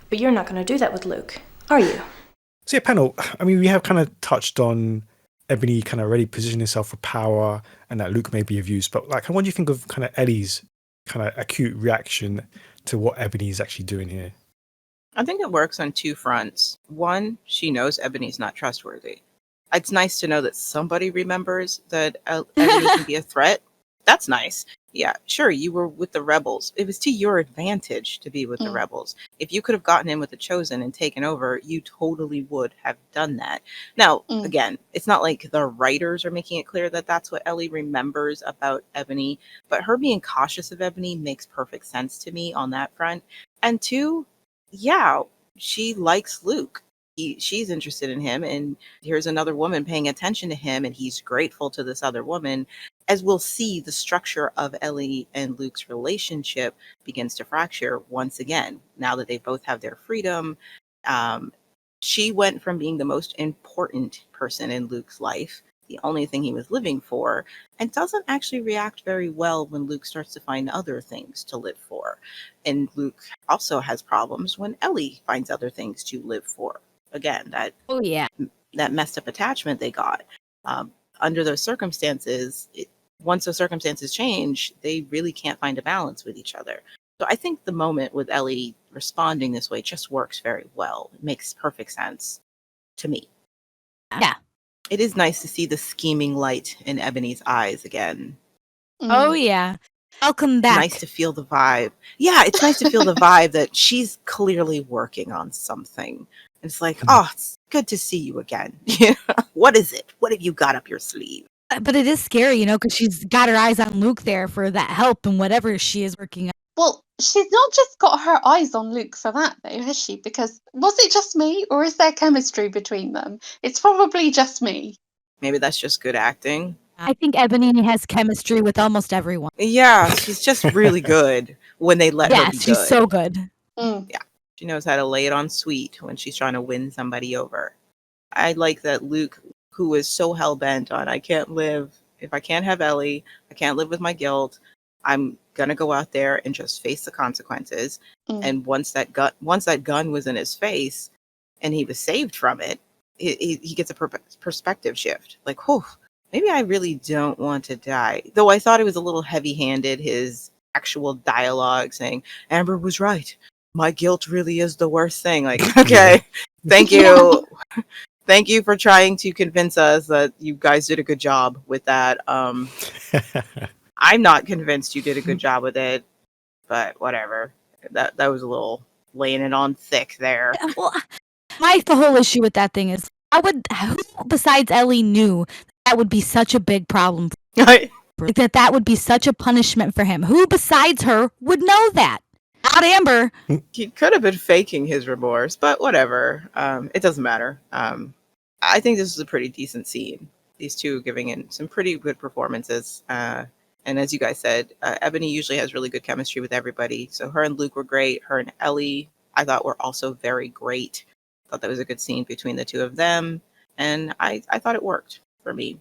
But you're not going to do that with Luke, are you? So yeah, panel, I mean, we have kind of touched on Ebony kind of already positioning herself for power and that Luke may be of use, but like, what do you think of kind of Ellie's kind of acute reaction to what Ebony is actually doing here? I think it works on two fronts. One, she knows Ebony's not trustworthy. It's nice to know that somebody remembers that Ebony can be a threat. That's nice. Yeah, sure, you were with the rebels. It was to your advantage to be with the rebels. If you could have gotten in with the Chosen and taken over, you totally would have done that. Now, again, it's not like the writers are making it clear that that's what Ellie remembers about Ebony, but her being cautious of Ebony makes perfect sense to me on that front. And two, yeah, she likes Luke. She's interested in him, and here's another woman paying attention to him, and he's grateful to this other woman. As we'll see, the structure of Ellie and Luke's relationship begins to fracture once again. Now that they both have their freedom, she went from being the most important person in Luke's life, the only thing he was living for, and doesn't actually react very well when Luke starts to find other things to live for. And Luke also has problems when Ellie finds other things to live for. Again, that messed up attachment they got. Under those circumstances, once those circumstances change, they really can't find a balance with each other. So I think the moment with Ellie responding this way just works very well. It makes perfect sense to me. Yeah. It is nice to see the scheming light in Ebony's eyes again. Oh, yeah. Welcome back. Nice to feel the vibe. Yeah, it's nice to feel the vibe that she's clearly working on something. It's like, oh, it's good to see you again. What is it? What have you got up your sleeve? But it is scary, you know, because she's got her eyes on Luke there for that help and whatever she is working on. Well, she's not just got her eyes on Luke for that, though, has she? Because was it just me, or is there chemistry between them? It's probably just me. Maybe that's just good acting. I think Ebony has chemistry with almost everyone. Yeah, she's just really good when they let her be good. Yes, she's so good. Yeah, she knows how to lay it on sweet when she's trying to win somebody over. I like that Luke, who is so hell-bent on, I can't live, if I can't have Ellie, I can't live with my guilt, I'm going to go out there and just face the consequences. And once that gun was in his face and he was saved from it, he gets a perspective shift. Like, whew, maybe I really don't want to die. Though I thought it was a little heavy-handed, his actual dialogue saying, Amber was right. My guilt really is the worst thing. Like, okay, thank you. Thank you for trying to convince us that you guys did a good job with that. I'm not convinced you did a good job with it, but whatever. That was a little laying it on thick there. Well, the whole issue with that thing is, who besides Ellie knew that would be such a big problem? That would be such a punishment for him. Who besides her would know that? Not Amber. He could have been faking his remorse, but whatever. It doesn't matter. I think this is a pretty decent scene. These two giving in some pretty good performances. And as you guys said, Ebony usually has really good chemistry with everybody. So her and Luke were great. Her and Ellie, I thought, were also very great. Thought that was a good scene between the two of them. And I thought it worked for me.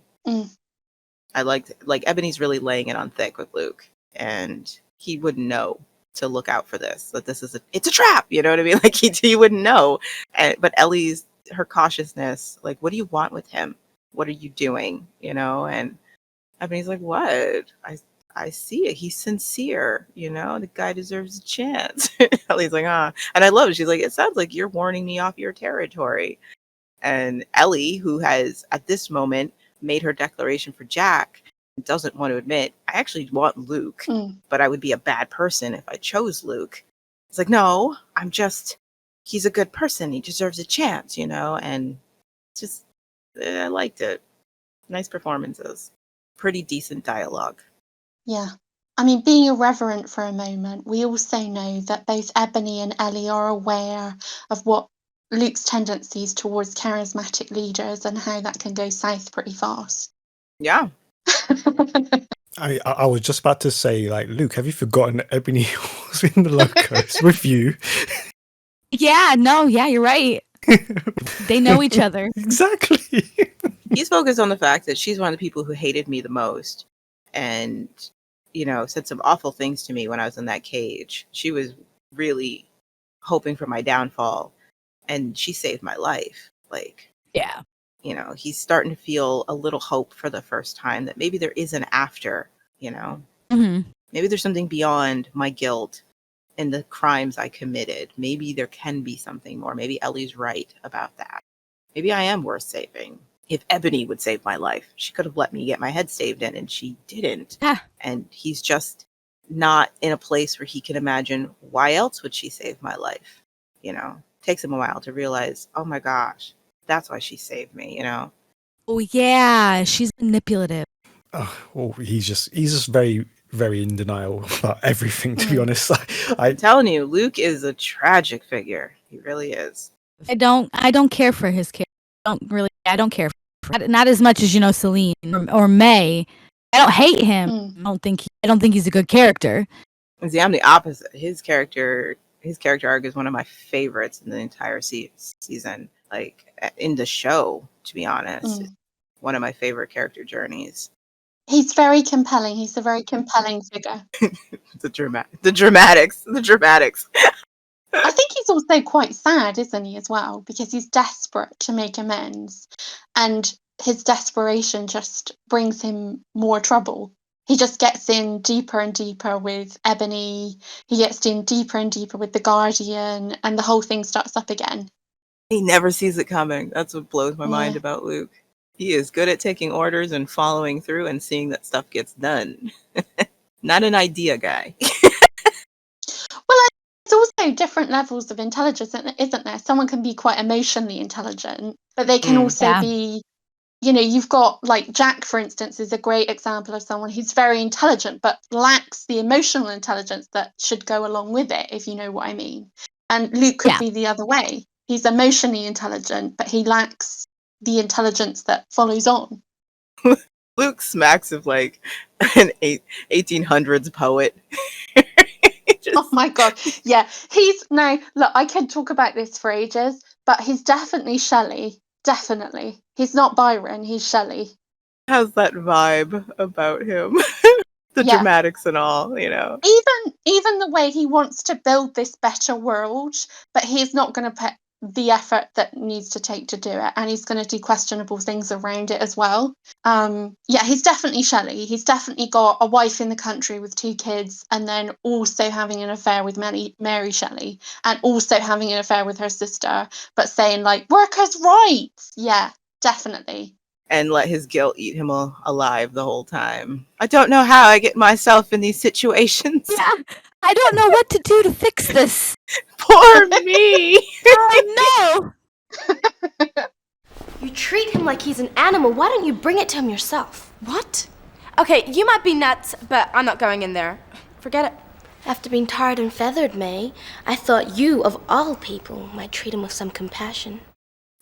I liked, Ebony's really laying it on thick with Luke. And he wouldn't know to look out for this. That this is it's a trap. You know what I mean? Like, he wouldn't know. But Ellie's, her cautiousness, like, what do you want with him? What are you doing? You know? And Ebony's like, what? I see it. He's sincere. You know, the guy deserves a chance. Ellie's like, ah. And I love it. She's like, it sounds like you're warning me off your territory. And Ellie, who has at this moment made her declaration for Jack, doesn't want to admit, I actually want Luke, but I would be a bad person if I chose Luke. It's like, no, he's a good person. He deserves a chance, you know? And just, I liked it. Nice performances. Pretty decent dialogue. Yeah. I mean, being irreverent for a moment, we also know that both Ebony and Ellie are aware of what Luke's tendencies towards charismatic leaders and how that can go south pretty fast. Yeah. I was just about to say, like, Luke, have you forgotten that Ebony was in the Locos with you? Yeah, you're right. They know each other. Exactly. He's focused on the fact that she's one of the people who hated me the most and, you know, said some awful things to me when I was in that cage. She was really hoping for my downfall, and she saved my life. Like, yeah. You know, he's starting to feel a little hope for the first time that maybe there is an after, you know? Mm-hmm. Maybe there's something beyond my guilt and the crimes I committed. Maybe there can be something more. Maybe Ellie's right about that. Maybe I am worth saving. If Ebony would save my life, she could have let me get my head staved in, and she didn't. And he's just not in a place where he can imagine, why else would she save my life? You know, takes him a while to realize, oh my gosh, that's why she saved me, you know? Oh yeah, she's manipulative. He's just very, very in denial about everything, to be honest. I'm telling you, Luke is a tragic figure. He really is. I don't care for his character. I don't care for not as much as, you know, Salene or May. I don't hate him. I don't think he's a good character. See, I'm the opposite. His character arc is one of my favorites in the entire season. Like, in the show, to be honest. One of my favorite character journeys. He's very compelling. He's a very compelling figure. The dramatics. I think he's also quite sad, isn't he, as well? Because he's desperate to make amends. And his desperation just brings him more trouble. He just gets in deeper and deeper with Ebony. He gets in deeper and deeper with the Guardian. And the whole thing starts up again. He never sees it coming. That's what blows my mind about Luke. He is good at taking orders and following through and seeing that stuff gets done. Not an idea guy. Well, it's also different levels of intelligence, isn't there? Someone can be quite emotionally intelligent, but they can also be, you know, you've got, like, Jack, for instance, is a great example of someone who's very intelligent, but lacks the emotional intelligence that should go along with it, if you know what I mean. And Luke could be the other way. He's emotionally intelligent, but he lacks the intelligence that follows on. Luke smacks of, like, an 1800s poet. Oh my god, yeah. Look, I could talk about this for ages, but he's definitely Shelley. Definitely. He's not Byron, he's Shelley. Has that vibe about him. The dramatics and all, you know. Even the way he wants to build this better world, but he's not going to the effort that needs to take to do it, and he's going to do questionable things around it as well. He's definitely Shelley. He's definitely got a wife in the country with 2 kids, and then also having an affair with Mary Shelley, and also having an affair with her sister, but saying like workers' rights. Yeah, definitely. And let his guilt eat him alive the whole time. I don't know how I get myself in these situations. Yeah, I don't know what to do to fix this. Poor me. Oh no! You treat him like he's an animal. Why don't you bring it to him yourself? What? Okay, you might be nuts, but I'm not going in there. Forget it. After being tarred and feathered, May, I thought you, of all people, might treat him with some compassion.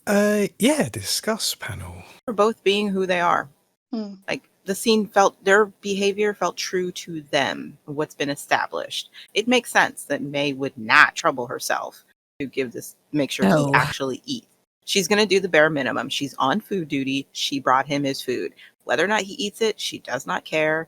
Discuss panel. For both being who they are. Like, the scene their behavior felt true to them, what's been established. It makes sense that May would not trouble herself to make sure he actually eats. She's going to do the bare minimum. She's on food duty. She brought him his food. Whether or not he eats it, she does not care.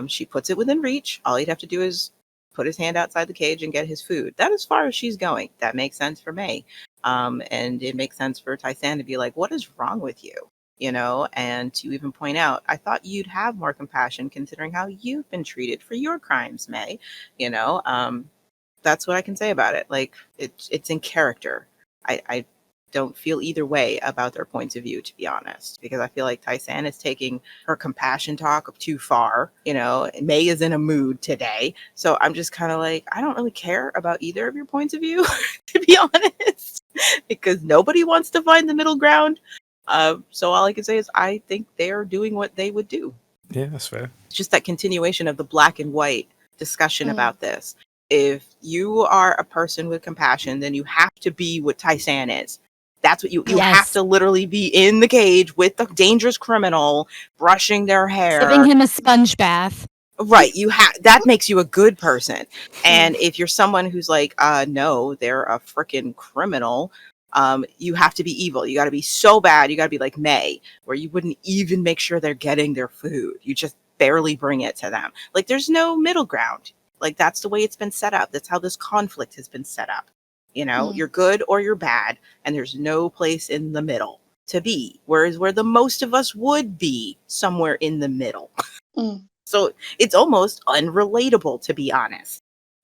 She puts it within reach. All he'd have to do is put his hand outside the cage and get his food. That as far as she's going. That makes sense for May. And it makes sense for Tai-San to be like, what is wrong with you? You know, and to even point out, I thought you'd have more compassion considering how you've been treated for your crimes, May. You know, that's what I can say about it. Like, it's in character. I don't feel either way about their points of view, to be honest, because I feel like Tai-San is taking her compassion talk too far. You know, May is in a mood today. So I'm just kind of like, I don't really care about either of your points of view, to be honest, because nobody wants to find the middle ground. So all I can say is I think they are doing what they would do. Yeah, that's fair. It's just that continuation of the black and white discussion about this. If you are a person with compassion, then you have to be what Tai-San is. That's what you have to literally be in the cage with the dangerous criminal, brushing their hair, Giving him a sponge bath. Right. That makes you a good person. And if you're someone who's like, no, they're a freaking criminal, you have to be evil. You got to be so bad. You got to be like May, where you wouldn't even make sure they're getting their food. You just barely bring it to them. Like, there's no middle ground. Like, that's the way it's been set up. That's how this conflict has been set up. You know, you're good or you're bad, and there's no place in the middle to be. Whereas where the most of us would be somewhere in the middle. So it's almost unrelatable, to be honest.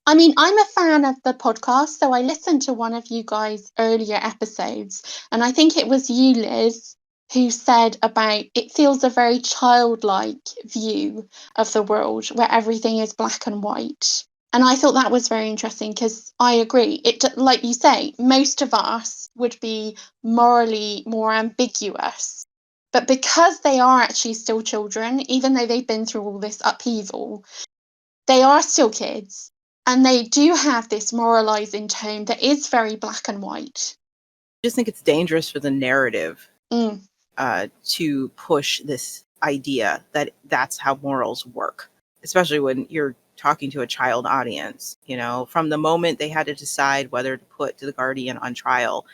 I mean, I'm a fan of the podcast, so I listened to one of you guys' earlier episodes, and I think it was you, Liz, who said about it feels a very childlike view of the world where everything is black and white. And I thought that was very interesting because I agree. It, like you say, most of us would be morally more ambiguous. But because they are actually still children, even though they've been through all this upheaval, they are still kids. And they do have this moralizing tone that is very black and white. I just think it's dangerous for the narrative to push this idea that that's how morals work, especially when you're talking to a child audience. You know, from the moment they had to decide whether to put the Guardian on trial,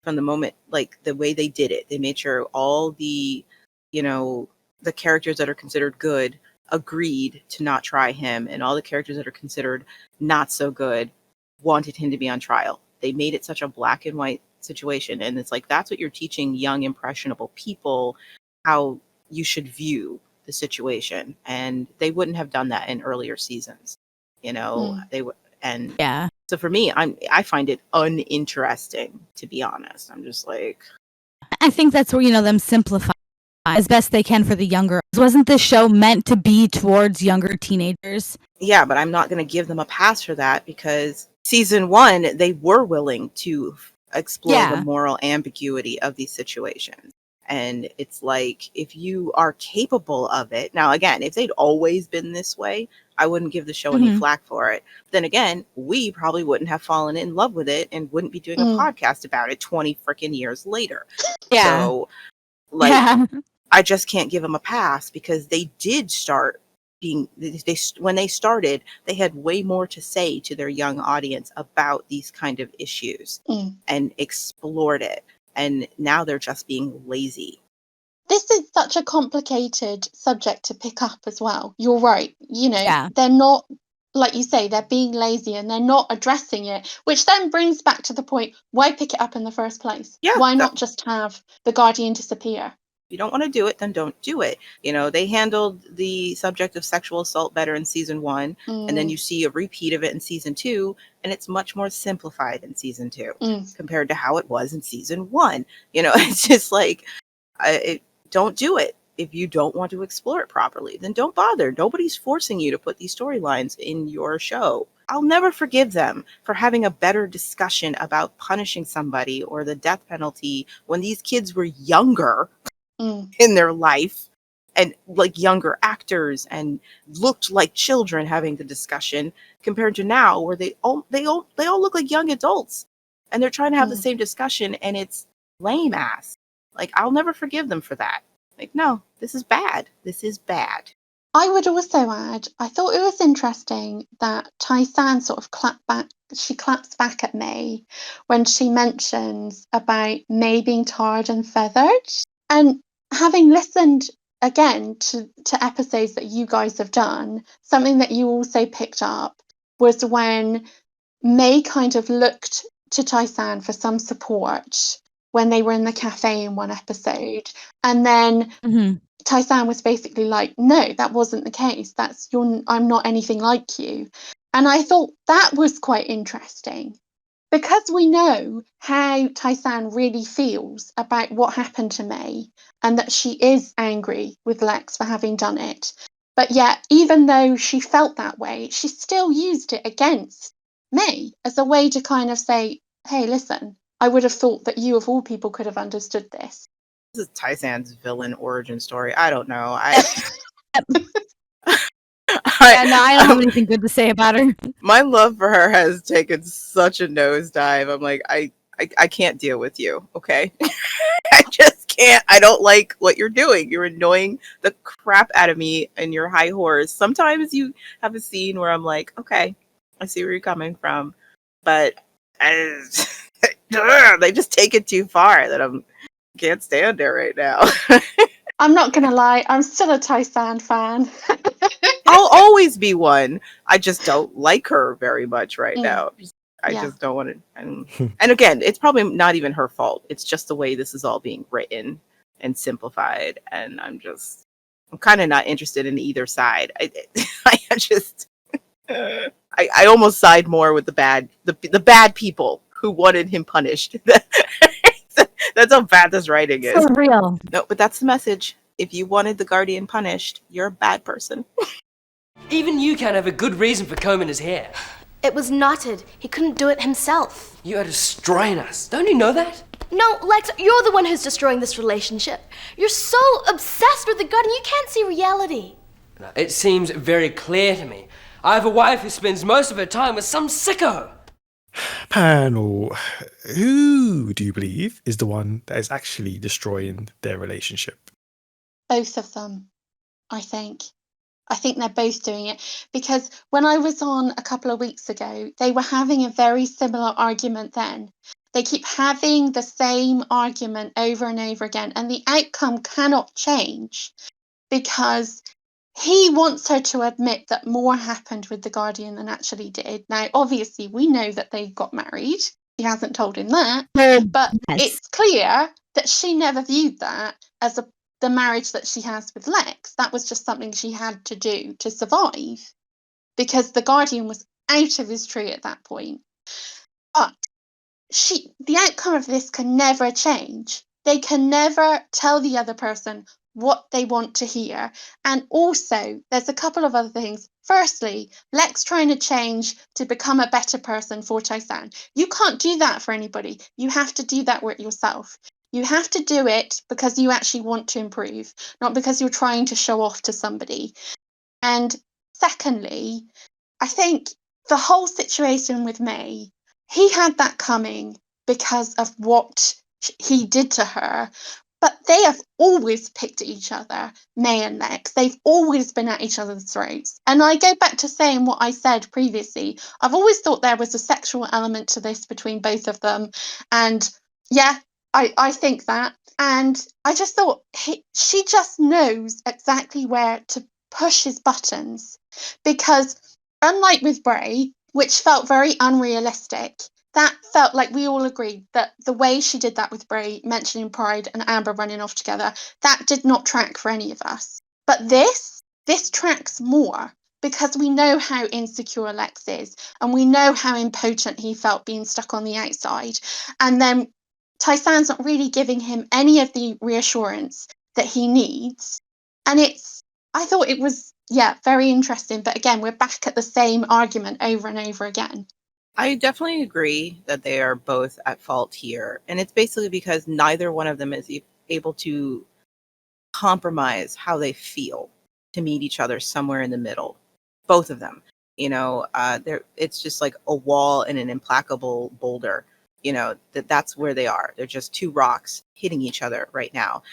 from the moment, like, the way they did it, they made sure all the, you know, the characters that are considered good agreed to not try him, and all the characters that are considered not so good wanted him to be on trial. They made it such a black and white situation, and it's like, that's what you're teaching young impressionable people, how you should view the situation. And they wouldn't have done that in earlier seasons, you know. They would. And so for me, I find it uninteresting, to be honest. I'm just like, I think that's where, you know, them simplify as best they can for the younger. Wasn't this show meant to be towards younger teenagers? Yeah, but I'm not going to give them a pass for that, because season 1, they were willing to explore the moral ambiguity of these situations. And it's like, if you are capable of it, now again, if they'd always been this way, I wouldn't give the show any flack for it. Then again, we probably wouldn't have fallen in love with it and wouldn't be doing a podcast about it 20 freaking years later. So, like, I just can't give them a pass, because they did start being, when they started, they had way more to say to their young audience about these kind of issues and explored it. And now they're just being lazy. This is such a complicated subject to pick up as well. You're right. You know, they're not like you say, they're being lazy and they're not addressing it, which then brings back to the point, why pick it up in the first place? Yeah, Why not just have the Guardian disappear? If you don't want to do it, then don't do it. They handled the subject of sexual assault better in season 1, and then you see a repeat of it in season 2, and it's much more simplified in season 2 compared to how it was in season 1. It's just like, don't do it. If you don't want to explore it properly, then don't bother. Nobody's forcing you to put these storylines in your show. I'll never forgive them for having a better discussion about punishing somebody or the death penalty when these kids were younger in their life and like younger actors and looked like children having the discussion compared to now where they all look like young adults and they're trying to have the same discussion and it's lame ass. Like, I'll never forgive them for that. Like, no, this is bad. This is bad. I would also add, I thought it was interesting that Tai-San sort of claps back at May when she mentions about May being tarred and feathered. And having listened again to episodes that you guys have done, something that you also picked up was when May kind of looked to Tai-San for some support when they were in the cafe in one episode. And then Tai-San was basically like, no, that wasn't the case. I'm not anything like you. And I thought that was quite interesting because we know how Tai-San really feels about what happened to May and that she is angry with Lex for having done it. But yet, even though she felt that way, she still used it against May as a way to kind of say, hey, listen, I would have thought that you of all people could have understood this. This is Tai-San's villain origin story. I don't know. I don't have anything good to say about her. My love for her has taken such a nosedive. I'm like, I can't deal with you, okay? I just can't. I don't like what you're doing. You're annoying the crap out of me and your high horse. Sometimes you have a scene where I'm like, okay, I see where you're coming from. But they just take it too far that I can't stand it right now. I'm not going to lie. I'm still a Tai-San fan. I'll always be one. I just don't like her very much right now. I just don't want to. And again, it's probably not even her fault. It's just the way this is all being written and simplified. And I'm kind of not interested in either side. I almost side more with the bad people who wanted him punished. That's how bad this writing is. For real. No, but that's the message. If you wanted the Guardian punished, you're a bad person. Even you can't have a good reason for combing his hair. It was knotted. He couldn't do it himself. You are destroying us. Don't you know that? No, Lex, you're the one who's destroying this relationship. You're so obsessed with the Guardian, you can't see reality. No, it seems very clear to me. I have a wife who spends most of her time with some sicko. Panel, who do you believe is the one that is actually destroying their relationship? Both of them, I think. I think they're both doing it because when I was on a couple of weeks ago, they were having a very similar argument then. They keep having the same argument over and over again, and the outcome cannot change because he wants her to admit that more happened with the Guardian than actually did. Now, obviously, we know that they got married. He hasn't told him that. But it's clear that she never viewed that as the marriage that she has with Lex. That was just something she had to do to survive because the Guardian was out of his tree at that point. But the outcome of this can never change. They can never tell the other person what they want to hear. And also, there's a couple of other things. Firstly, Lex trying to change to become a better person for Tai-San. You can't do that for anybody. You have to do that work yourself. You have to do it because you actually want to improve, not because you're trying to show off to somebody. And secondly, I think the whole situation with May, he had that coming because of what he did to her. But they have always picked at each other, May and Lex. They've always been at each other's throats. And I go back to saying what I said previously. I've always thought there was a sexual element to this between both of them. And yeah, I think that. And I just thought she just knows exactly where to push his buttons. Because unlike with Bray, which felt very unrealistic, that felt like we all agreed that the way she did that with Bray, mentioning Pride and Amber running off together, that did not track for any of us. But this tracks more, because we know how insecure Lex is, and we know how impotent he felt being stuck on the outside. And then Tai-San's not really giving him any of the reassurance that he needs. And I thought it was, very interesting. But again, we're back at the same argument over and over again. I definitely agree that they are both at fault here. And it's basically because neither one of them is able to compromise how they feel to meet each other somewhere in the middle. Both of them, it's just like a wall and an implacable boulder. That's where they are. They're just two rocks hitting each other right now.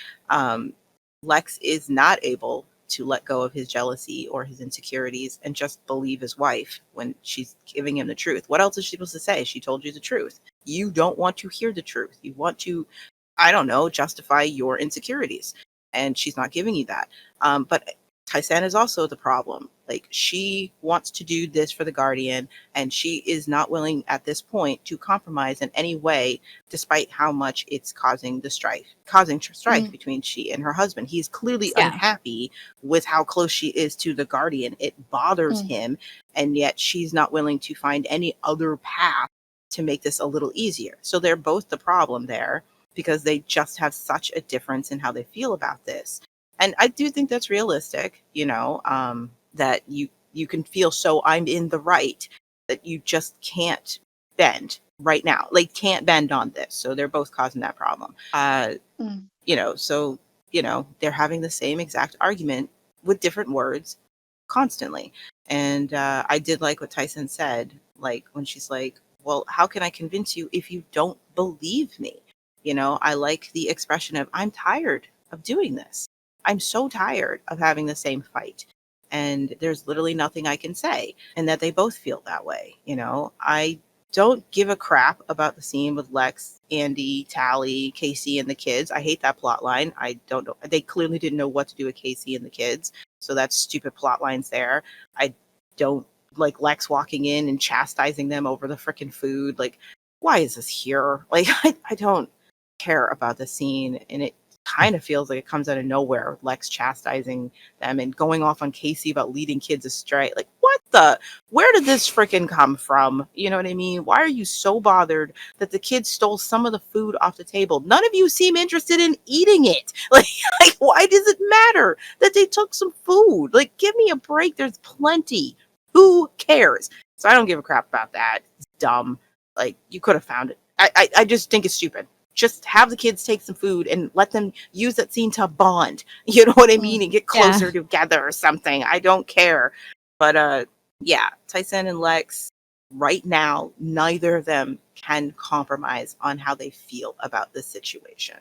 Lex is not able to let go of his jealousy or his insecurities and just believe his wife when she's giving him the truth. What else is she supposed to say? She told you the truth. You don't want to hear the truth. You want to, justify your insecurities. And she's not giving you that. But Tai-San is also the problem. Like, she wants to do this for the Guardian, and she is not willing at this point to compromise in any way, despite how much it's causing strife between she and her husband. He's clearly unhappy with how close she is to the Guardian. It bothers him, and yet she's not willing to find any other path to make this a little easier. So they're both the problem there, because they just have such a difference in how they feel about this. And I do think that's realistic, that you can feel so I'm in the right that you just can't bend right now. Like, can't bend on this. So they're both causing that problem. They're having the same exact argument with different words constantly. And I did like what Tai-San said, like when she's like, well, how can I convince you if you don't believe me? I like the expression of, I'm tired of doing this. I'm so tired of having the same fight. And there's literally nothing I can say. And that they both feel that way. I don't give a crap about the scene with Lex, Andy, Tally, Casey, and the kids. I hate that plot line. I don't know. They clearly didn't know what to do with Casey and the kids. So that's stupid plot lines there. I don't like Lex walking in and chastising them over the frickin' food. Like, why is this here? Like, I don't care about the scene, and it kind of feels like it comes out of nowhere. Lex chastising them and going off on Casey about leading kids astray. Like, where did this freaking come from? You know what I mean? Why are you so bothered that the kids stole some of the food off the table? None of you seem interested in eating it. Like why does it matter that they took some food? Like, give me a break. There's plenty. Who cares? So I don't give a crap about that. It's dumb. Like, you could have found it. I just think it's stupid. Just have the kids take some food and let them use that scene to bond. You know what I mean? And get closer together or something. I don't care. But Tai-San and Lex, right now, neither of them can compromise on how they feel about the situation.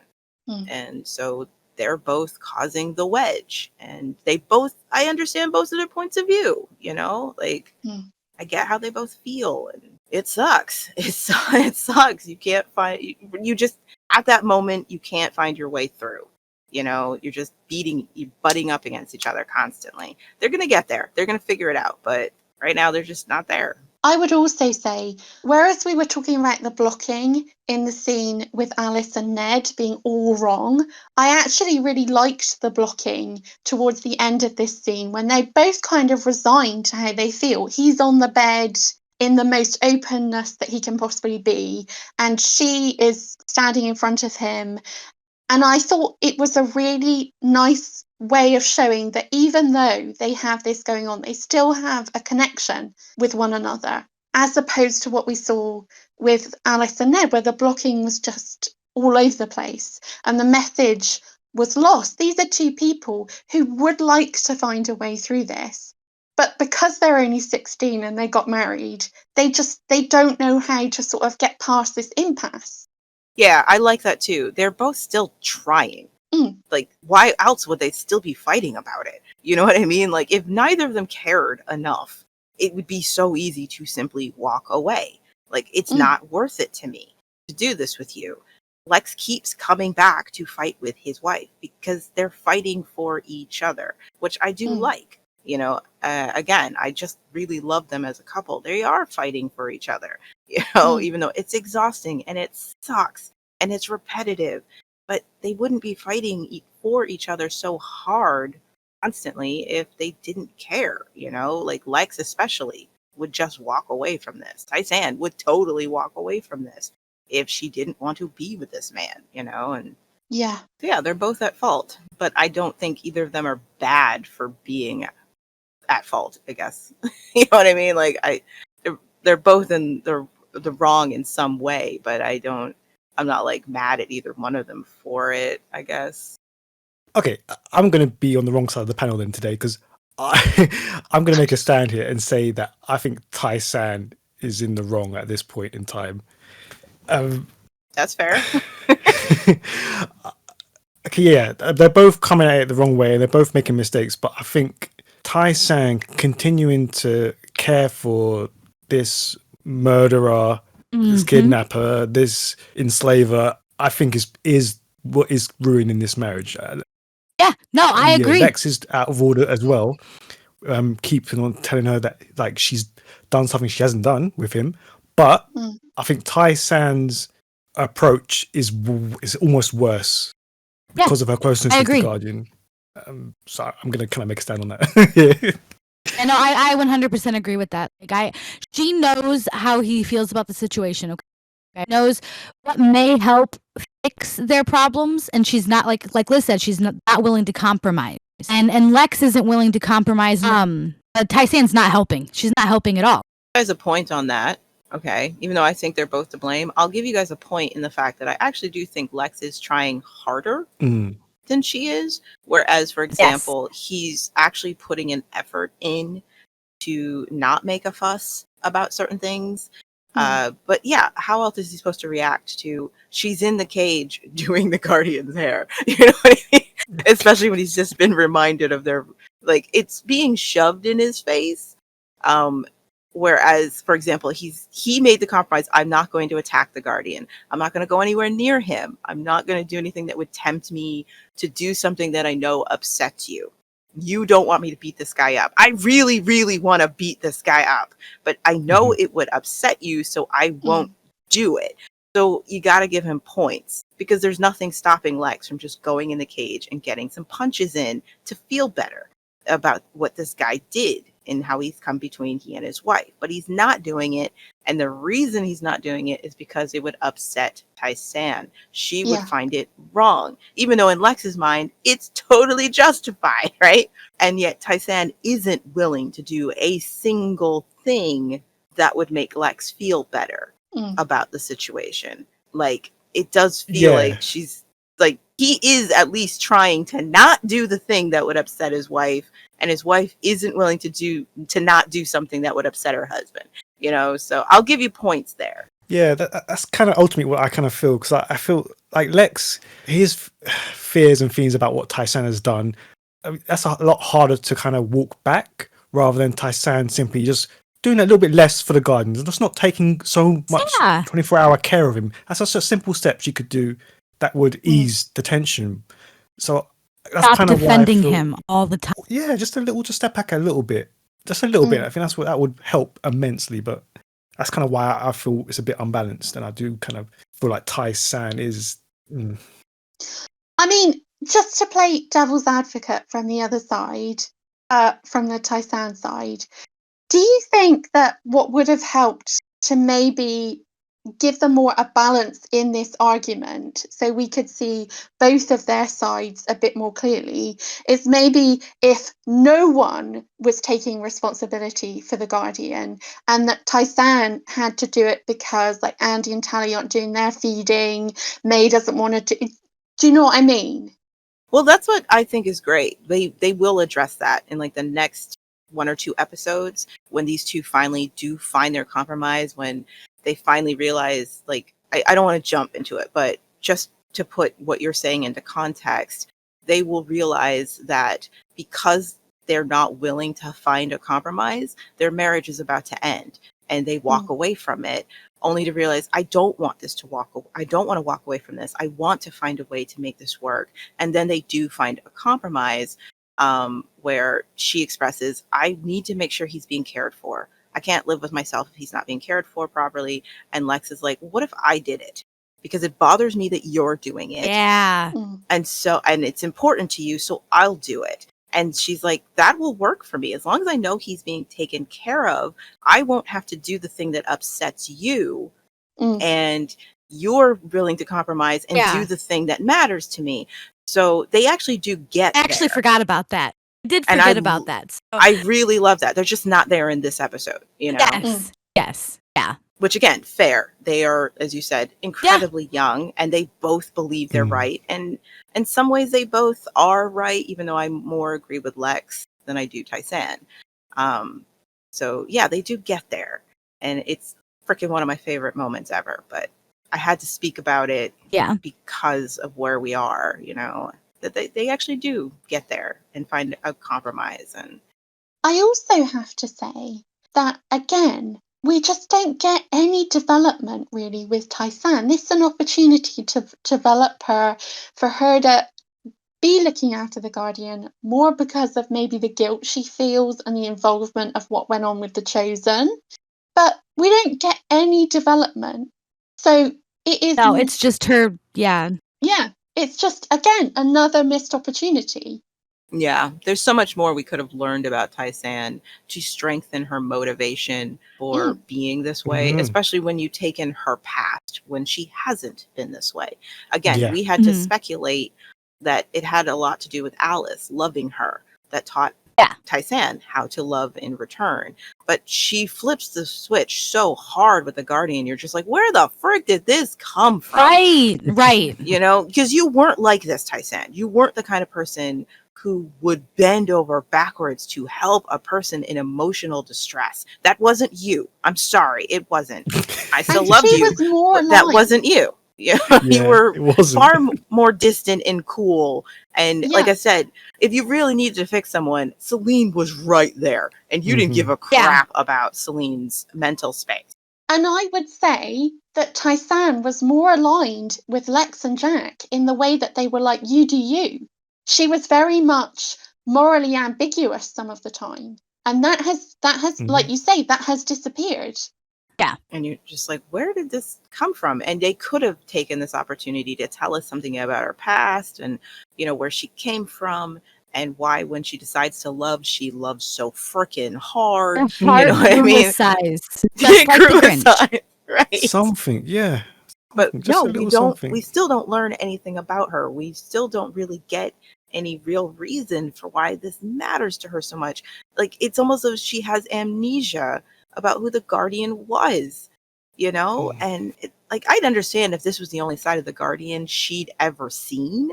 And so they're both causing the wedge. And I understand both of their points of view, I get how they both feel, and it sucks. It sucks. You can't you just, at that moment, you can't find your way through. You're just butting up against each other constantly. They're going to get there. They're going to figure it out. But right now, they're just not there. I would also say, whereas we were talking about the blocking in the scene with Alice and Ned being all wrong, I actually really liked the blocking towards the end of this scene when they both kind of resigned to how they feel. He's on the bed in the most openness that he can possibly be, and she is standing in front of him. And I thought it was a really nice way of showing that even though they have this going on, they still have a connection with one another, as opposed to what we saw with Alice and Ned, where the blocking was just all over the place and the message was lost. These are two people who would like to find a way through this, but because they're only 16 and they got married, they don't know how to sort of get past this impasse. Yeah, I like that too. They're both still trying. Like, why else would they still be fighting about it? You know what I mean? Like, if neither of them cared enough, it would be so easy to simply walk away. Like, it's not worth it to me to do this with you. Lex keeps coming back to fight with his wife because they're fighting for each other, which I do like. Again, I just really love them as a couple. They are fighting for each other, even though it's exhausting and it sucks and it's repetitive, but they wouldn't be fighting for each other so hard constantly if they didn't care, like Lex especially would just walk away from this. Tai-San would totally walk away from this if she didn't want to be with this man, and Yeah. yeah, they're both at fault, but I don't think either of them are bad for being at fault, I guess. You know what I mean? Like they're both in the wrong in some way, but I'm not like mad at either one of them for it, I guess. Okay, I'm going to be on the wrong side of the panel then today, because I'm going to make a stand here and say that I think Tai-San is in the wrong at this point in time. That's fair. Okay, yeah, they're both coming at it the wrong way and they're both making mistakes, but I think Tai-San continuing to care for this murderer, this kidnapper, this enslaver, I think is what is ruining this marriage. Yeah, no, I agree. Lex is out of order as well. Keeping on telling her that like she's done something she hasn't done with him, but I think Tai-San's approach is almost worse because of her closeness with the Guardian. So I'm going to kind of make a stand on that. And no, I 100% agree with that. Like she knows how he feels about the situation. Okay, knows what may help fix their problems, and she's not like Liz said, she's not willing to compromise. And Lex isn't willing to compromise. Tai-San's not helping. She's not helping at all. There's a point on that. Okay, even though I think they're both to blame, I'll give you guys a point in the fact that I actually do think Lex is trying harder than she is. Whereas, for example, he's actually putting an effort in to not make a fuss about certain things. But yeah, how else is he supposed to react to she's in the cage doing the Guardian's hair? You know what I mean? Especially when he's just been reminded of their, like, it's being shoved in his face. Whereas, for example, he made the compromise. I'm not going to attack the Guardian. I'm not going to go anywhere near him. I'm not going to do anything that would tempt me to do something that I know upsets you. You don't want me to beat this guy up. I really, really want to beat this guy up, but I know it would upset you, so I won't do it. So you got to give him points, because there's nothing stopping Lex from just going in the cage and getting some punches in to feel better about what this guy did and how he's come between he and his wife. But he's not doing it, and the reason he's not doing it is because it would upset Tai-San. She would find it wrong, even though in Lex's mind it's totally justified, right? And yet Tai-San isn't willing to do a single thing that would make Lex feel better about the situation. Like, it does feel like she's like, he is at least trying to not do the thing that would upset his wife, and his wife isn't willing to not do something that would upset her husband, so I'll give you points there. Yeah, that's kind of ultimately what I kind of feel, because I feel like Lex, his fears and feelings about what Tai-San has done, I mean, that's a lot harder to kind of walk back, rather than Tai-San simply just doing a little bit less for the Guardians and just not taking so much 24-hour care of him. That's just a simple step she could do that would ease the tension. So that's Stop kind of defending why I feel, him all the time. Yeah, just step back a little bit. Just a little bit. I think that would help immensely, but that's kind of why I feel it's a bit unbalanced, and I do kind of feel like Tai-San is... I mean, just to play devil's advocate from the other side, from the Tai-San side, do you think that what would have helped to maybe give them more a balance in this argument, so we could see both of their sides a bit more clearly, is maybe if no one was taking responsibility for the Guardian, and that Tai-San had to do it because like Andy and Tally aren't doing their feeding, May doesn't want to do you know what I mean? Well, that's what I think is great. They will address that in like the next 1 or 2 episodes, when these two finally do find their compromise, when they finally realize, like, I don't want to jump into it, but just to put what you're saying into context, they will realize that because they're not willing to find a compromise, their marriage is about to end, and they walk away from it, only to realize, I don't want to walk away from this. I want to find a way to make this work. And then they do find a compromise. where she expresses, I need to make sure he's being cared for. I can't live with myself if he's not being cared for properly. And Lex is like, what if I did it? Because it bothers me that you're doing it. Yeah. And it's important to you, so I'll do it. And she's like, that will work for me. As long as I know he's being taken care of, I won't have to do the thing that upsets you. And you're willing to compromise and do the thing that matters to me. So they actually do get I actually forgot about that. I did And forget about that. So. I really love that. They're just not there in this episode, you know? Yes. Yes. Yeah. Which again, fair. They are, as you said, incredibly young, and they both believe they're right. And in some ways they both are right, even though I more agree with Lex than I do Tai-San. So yeah, they do get there. And it's freaking one of my favorite moments ever. But I had to speak about it because of where we are, you know, that they actually do get there and find a compromise. And I also have to say that, again, we just don't get any development really with Tai-San. This is an opportunity to develop her, for her to be looking after the Guardian more because of maybe the guilt she feels and the involvement of what went on with the Chosen. But we don't get any development. So it is... No, it's just her, Yeah, it's just, again, another missed opportunity. yeah, there's so much more we could have learned about Tai-San to strengthen her motivation for being this way, especially when you take in her past when she hasn't been this way. Again, we had to speculate that it had a lot to do with Alice loving her, that taught Tai-San how to love in return. But she flips the switch so hard with the Guardian, you're just like, where the frick did this come from? Right. You know, because you weren't like this, Tai-San. You weren't the kind of person who would bend over backwards to help a person in emotional distress. That wasn't you. I'm sorry, it wasn't. I still loved you, but that wasn't you. You were far more distant and cool. And like I said, if you really needed to fix someone, Salene was right there. And you didn't give a crap about Selene's mental space. And I would say that Tai-San was more aligned with Lex and Jack in the way that they were like, you do you. She was very much morally ambiguous some of the time. And that has like you say, that has disappeared. Yeah. And you're just like, where did this come from? And they could have taken this opportunity to tell us something about her past and, you know, where she came from and why when she decides to love, she loves so freaking hard. You know what I mean? Size. Just like the Grinch. Right. Something, yeah. But Just no, a little we don't. something. We still don't learn anything about her. We still don't really get any real reason for why this matters to her so much. Like, it's almost as if she has amnesia about who the Guardian was, you know? And like, I'd understand if this was the only side of the Guardian she'd ever seen.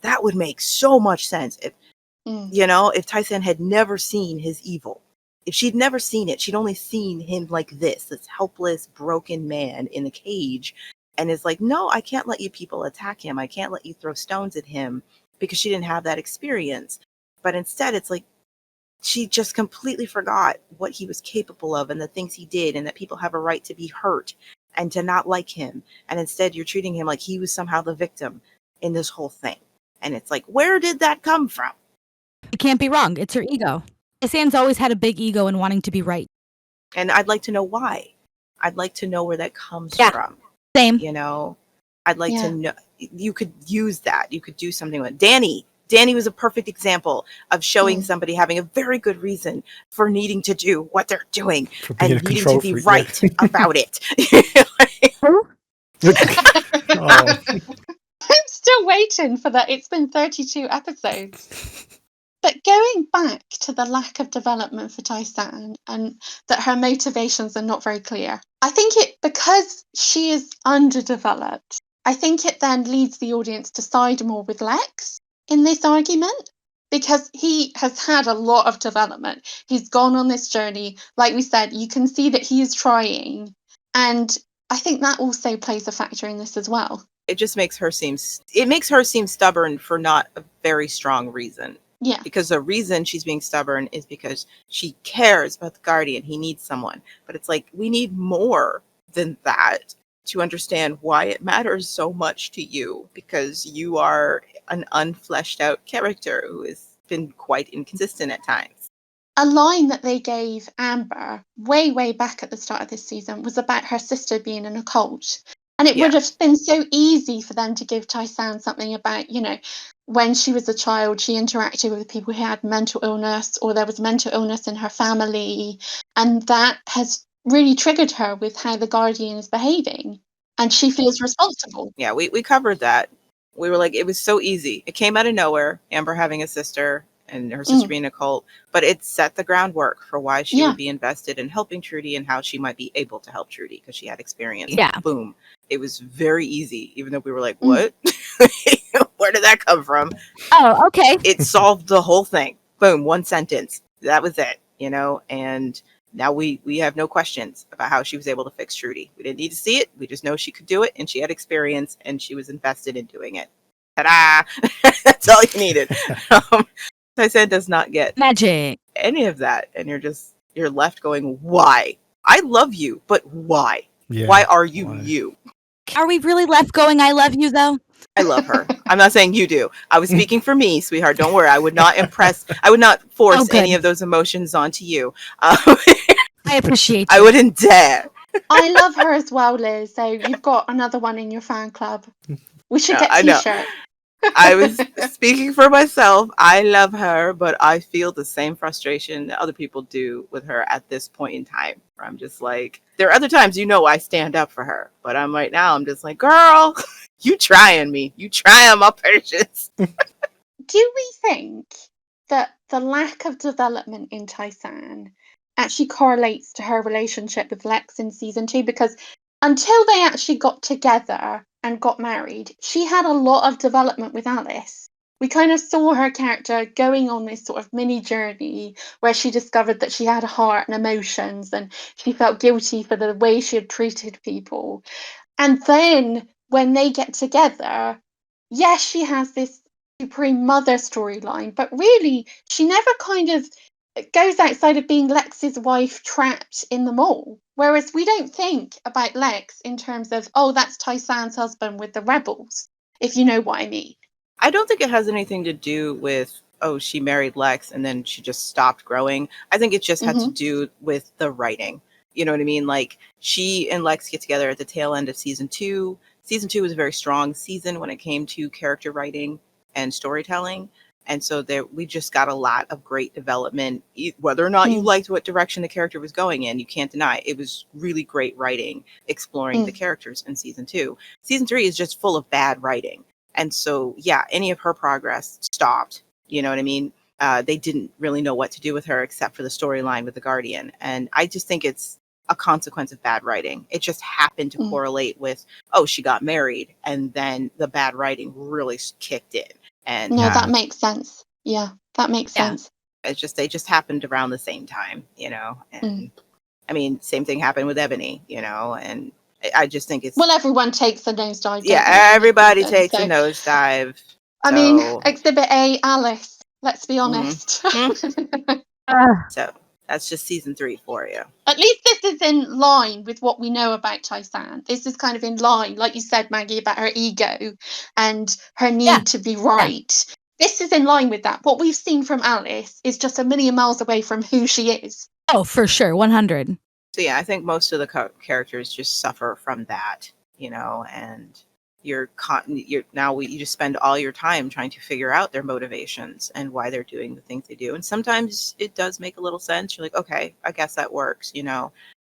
That would make so much sense. If you know, if Tai-San had never seen his evil, if she'd never seen it, she'd only seen him like this helpless, broken man in a cage. And is like, no, I can't let you people attack him. I can't let you throw stones at him, because she didn't have that experience. But instead, it's like she just completely forgot what he was capable of and the things he did, and that people have a right to be hurt and to not like him. And instead, you're treating him like he was somehow the victim in this whole thing. And it's like, where did that come from? You can't be wrong. It's her ego. Tai-San's always had a big ego in wanting to be right. And I'd like to know why. I'd like to know where that comes from. Same. You know, I'd like to know. You could use that. You could do something with Danny. Danny was a perfect example of showing somebody having a very good reason for needing to do what they're doing and needing to be right about it. I'm still waiting for that. It's been 32 episodes. But going back to the lack of development for Tai-San and that her motivations are not very clear, I think because she is underdeveloped, I think it then leads the audience to side more with Lex in this argument, because he has had a lot of development. He's gone on this journey. Like we said, you can see that he is trying. And I think that also plays a factor in this as well. It just makes her seem stubborn for not a very strong reason. Yeah. Because the reason she's being stubborn is because she cares about the Guardian. He needs someone. But it's like, we need more than that to understand why it matters so much to you, because you are an unfleshed out character who is been quite inconsistent at times. A line that they gave Amber way back at the start of this season was about her sister being in a cult. And it would have been so easy for them to give Tai-San something about, you know, when she was a child, she interacted with people who had mental illness, or there was mental illness in her family. And that has really triggered her with how the Guardian is behaving. And she feels responsible. Yeah, we covered that. We were like, it was so easy. It came out of nowhere, Amber having a sister and her sister being a cult, but it set the groundwork for why she would be invested in helping Trudy and how she might be able to help Trudy because she had experience. Yeah. Boom. It was very easy, even though we were like, what? Where did that come from? Oh, okay. It solved the whole thing. Boom, one sentence. That was it, you know? And now we have no questions about how she was able to fix Trudy. We didn't need to see it. We just know she could do it, and she had experience, and she was invested in doing it. Ta-da! That's all you needed. Tai-San does not get magic any of that, and you're left going, why? I love you, but why? Yeah, why are you you? Are we really left going, I love you, though? I love her. I'm not saying you do. I was speaking for me, sweetheart. Don't worry. I would not force any of those emotions onto you. I appreciate you. I wouldn't dare. I love her as well, Liz. So you've got another one in your fan club. We should get t-shirts. I was speaking for myself. I love her, but I feel the same frustration that other people do with her at this point in time. Where I'm just like, there are other times, I stand up for her, but I'm right now, I'm just like, girl, you trying me. You trying my patience. Do we think that the lack of development in Tai-San actually correlates to her relationship with Lex in season 2? Because until they actually got together and got married, she had a lot of development with Alice. We kind of saw her character going on this sort of mini journey where she discovered that she had a heart and emotions, and she felt guilty for the way she had treated people. And then when they get together, yes, she has this supreme mother storyline, but really she never kind of goes outside of being Lex's wife trapped in the mall. Whereas we don't think about Lex in terms of, oh, that's Tai-San's husband with the rebels, if you know what I mean. I don't think it has anything to do with, oh, she married Lex and then she just stopped growing. I think it just had to do with the writing. You know what I mean? Like, she and Lex get together at the tail end of season 2. Season 2 was a very strong season when it came to character writing and storytelling. And so we just got a lot of great development. Whether or not you liked what direction the character was going in, you can't deny it was really great writing, exploring the characters in season 2. Season 3 is just full of bad writing. And so, yeah, any of her progress stopped. You know what I mean? They didn't really know what to do with her except for the storyline with the Guardian. And I just think it's a consequence of bad writing. It just happened to correlate with, oh, she got married, and then the bad writing really kicked in. And no, that makes sense. Yeah, that makes sense. It's just, they just happened around the same time, and I mean, same thing happened with Ebony, and I just think it's, well, everyone takes a nosedive. Yeah, everybody takes a nosedive. I mean, Exhibit A, Alice. Let's be honest. So that's just season 3 for you. At least this is in line with what we know about Tai-San. This is kind of in line, like you said, Maggie, about her ego and her need to be right. This is in line with that. What we've seen from Alice is just a million miles away from who she is. Oh, for sure, 100. So yeah, I think most of the characters just suffer from that, and you just spend all your time trying to figure out their motivations and why they're doing the things they do. And sometimes it does make a little sense. You're like, okay, I guess that works,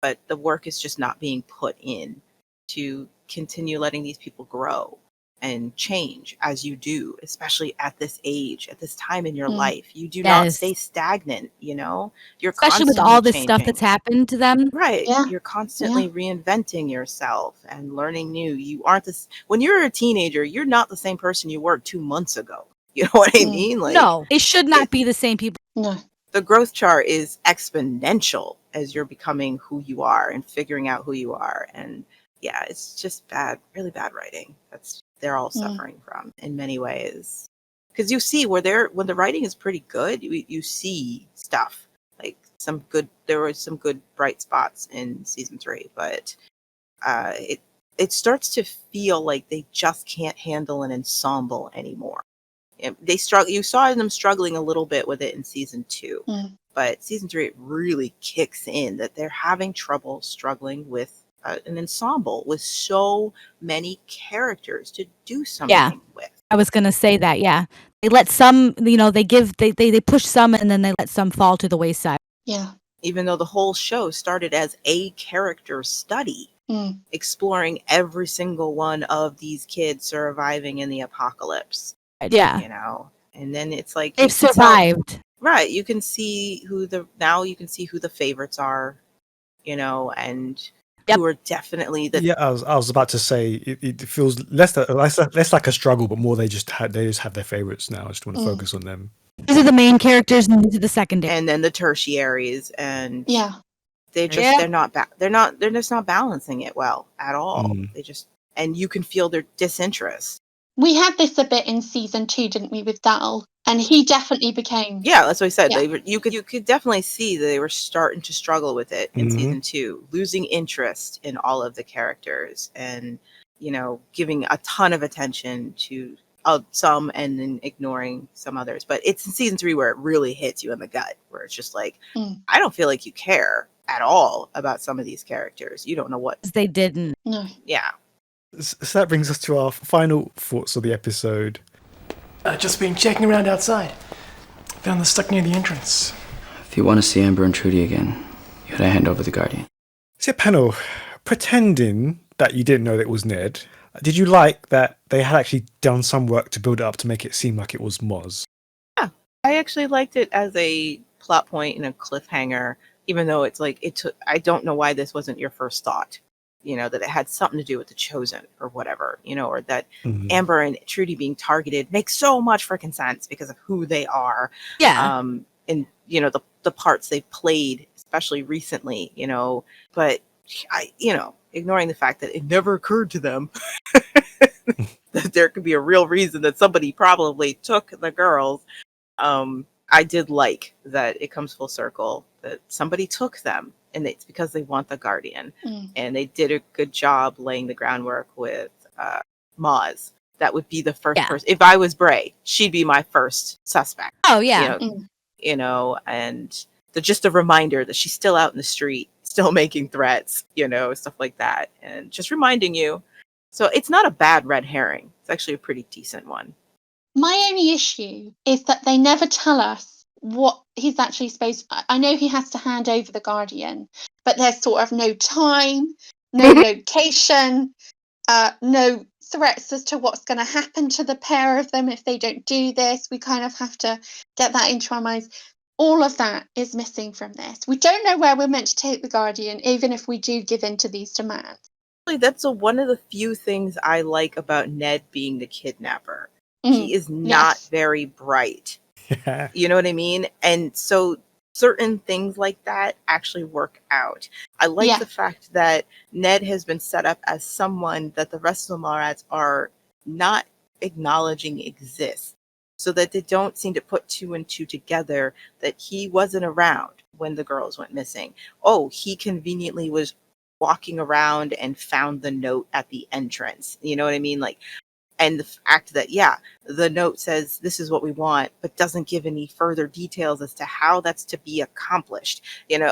but the work is just not being put in to continue letting these people grow and change as you do, especially at this age, at this time in your life. You do not stay stagnant, You're especially with all this stuff that's happened to them. Right. Yeah. You're constantly reinventing yourself and learning new. You aren't this, when you're a teenager, you're not the same person you were 2 months ago. You know what I mean? Like, no, it should not be the same people. No. The growth chart is exponential as you're becoming who you are and figuring out who you are. And yeah, it's just bad, really bad writing. They're all suffering from in many ways, because you see when the writing is pretty good, you see stuff like there were some good bright spots in season 3, but it starts to feel like they just can't handle an ensemble anymore. They struggle. You saw them struggling a little bit with it in season 2, but season 3 it really kicks in that they're having trouble struggling with an ensemble with so many characters to do something with. I was gonna say that. Yeah, they let some, they push some, and then they let some fall to the wayside. Yeah. Even though the whole show started as a character study, exploring every single one of these kids surviving in the apocalypse. Yeah. And then it's like They've survived. Right. You can see who the favorites are, and who are definitely the. Yeah, I was about to say it feels less like a struggle, but more they just have their favorites now. I just want to focus on them. These are the main characters, and these are the secondary, and then the tertiaries, and they're just they're just not balancing it well at all. And you can feel their disinterest. We had this a bit in season 2, didn't we, with Dal? And he definitely became. Yeah, that's what I said. You could definitely see that they were starting to struggle with it in season 2, losing interest in all of the characters, and giving a ton of attention to some and then ignoring some others. But it's in season 3 where it really hits you in the gut, where it's just like, I don't feel like you care at all about some of these characters. You don't know what they didn't. No. Yeah. So that brings us to our final thoughts of the episode. Just been checking around outside. Found this stuck near the entrance. If you want to see Amber and Trudy again, you gotta hand over the Guardian. So, panel, pretending that you didn't know that it was Ned, did you like that they had actually done some work to build it up to make it seem like it was Moz? Yeah, I actually liked it as a plot point and a cliffhanger, even though it's like I don't know why this wasn't your first thought. That it had something to do with the Chosen or whatever, or that Amber and Trudy being targeted makes so much freaking sense because of who they are. Yeah. And, the parts they've played, especially recently, but ignoring the fact that it never occurred to them that there could be a real reason that somebody probably took the girls. I did like that it comes full circle that somebody took them. And it's because they want the Guardian. And they did a good job laying the groundwork with Moz. That would be the first person. If I was Bray, she'd be my first suspect. Oh, yeah. And just a reminder that she's still out in the street, still making threats, stuff like that. And just reminding you. So it's not a bad red herring. It's actually a pretty decent one. My only issue is that they never tell us what he's actually supposed to. I know he has to hand over the Guardian, but there's sort of no time, no location, no threats as to what's going to happen to the pair of them if they don't do this. We kind of have to get that into our minds. All of that is missing from this. We don't know where we're meant to take the Guardian, even if we do give in to these demands. That's one of the few things I like about Ned being the kidnapper. He is not very bright. You know what I mean? And so certain things like that actually work out. I like the fact that Ned has been set up as someone that the rest of the Mallrats are not acknowledging exists, so that they don't seem to put 2 and 2 together, that he wasn't around when the girls went missing. Oh, he conveniently was walking around and found the note at the entrance. You know what I mean? And the fact that, the note says this is what we want, but doesn't give any further details as to how that's to be accomplished, and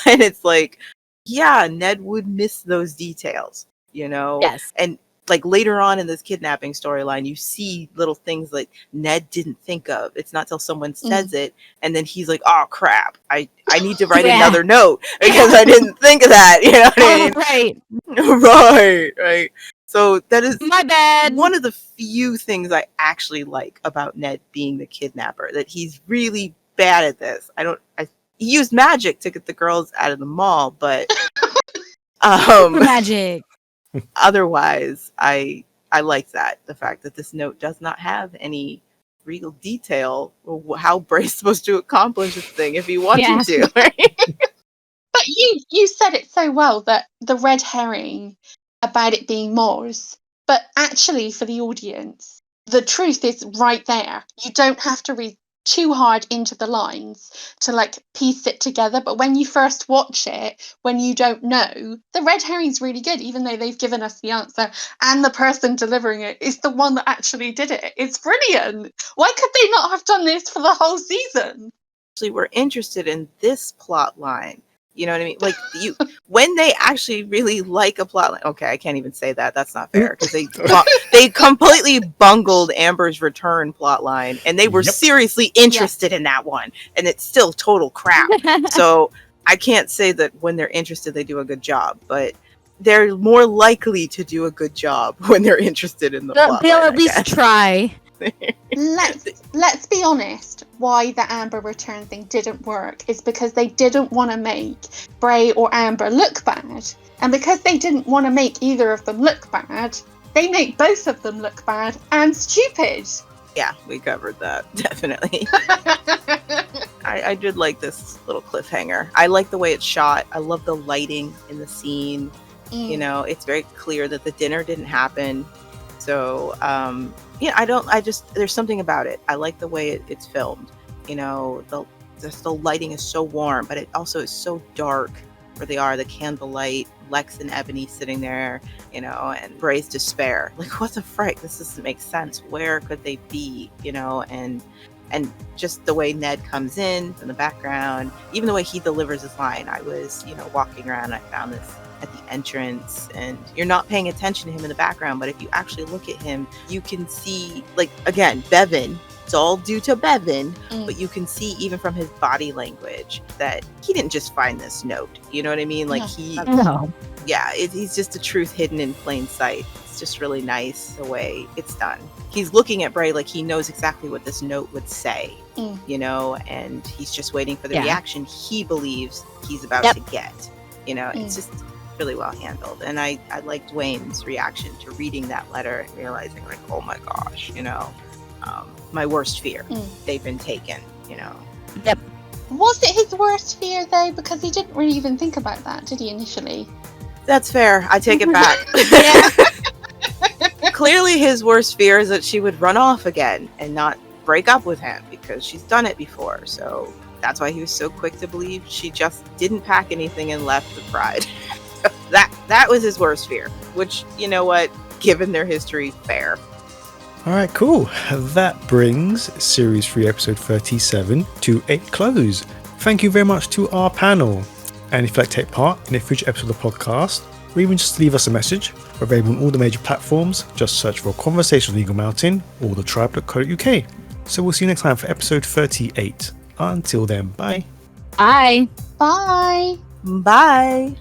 it's like, Ned would miss those details, Yes. And later on in this kidnapping storyline, you see little things like Ned didn't think of. It's not till someone says it, and then he's like, oh crap, I need to write another note because I didn't think of that, you know what I mean? Right. So that is my bad. One of the few things I actually like about Ned being the kidnapper, that he's really bad at this. He used magic to get the girls out of the mall, but magic. Otherwise, I like that. The fact that this note does not have any real detail of how Bray's supposed to accomplish this thing if he wanted to. Right? But you said it so well, that the red herring about it being Moz, but actually for the audience, the truth is right there. You don't have to read too hard into the lines to like piece it together. But when you first watch it, when you don't know, the red herring's really good, even though they've given us the answer, and the person delivering it is the one that actually did it. It's brilliant. Why could they not have done this for the whole season? Actually, we're interested in this plot line. You know what I mean? Like when they actually really like a plot line. Okay, I can't even say that. That's not fair because they completely bungled Amber's return plot line, and they were seriously interested in that one, and it's still total crap. So I can't say that when they're interested they do a good job, but they're more likely to do a good job when they're interested in the plot They'll line, at least try. Let's be honest, why the Amber return thing didn't work is because they didn't want to make Bray or Amber look bad. And because they didn't want to make either of them look bad, they make both of them look bad and stupid. Yeah, we covered that, definitely. I did like this little cliffhanger. I like the way it's shot. I love the lighting in the scene. You know, it's very clear that the dinner didn't happen. So, there's something about it. I like the way it's filmed. You know, the lighting is so warm, but it also is so dark where they are, the candlelight, Lex and Ebony sitting there, you know, and Bray's despair. Like, what the frick? This doesn't make sense. Where could they be? You know, and just the way Ned comes in the background, even the way he delivers his line. I was, you know, walking around, I found this at the entrance, and you're not paying attention to him in the background, but if you actually look at him, you can see, like, again, Bevan, it's all due to Bevan, but you can see even from his body language that he didn't just find this note, you know what I mean? Like, he's just a truth hidden in plain sight. It's just really nice the way it's done. He's looking at Bray like he knows exactly what this note would say, you know, and he's just waiting for the reaction he believes he's about to get. You know, it's just really well handled. And I liked Wayne's reaction to reading that letter and realizing, like, oh my gosh, you know, my worst fear, they've been taken, you know. Yep. Was it his worst fear, though? Because he didn't really even think about that, did he, initially? That's fair. I take it back. Clearly his worst fear is that she would run off again and not break up with him because she's done it before. So that's why he was so quick to believe she just didn't pack anything and left with pride. That was his worst fear, which, you know what, given their history, fair. All right, cool. That brings Series 3, Episode 37 to a close. Thank you very much to our panel. And if you'd like to take part in a future episode of the podcast, or even just leave us a message, we're available on all the major platforms. Just search for Conversation with Eagle Mountain or the tribe.co.uk. So we'll see you next time for episode 38. Until then, bye. Bye. Bye. Bye.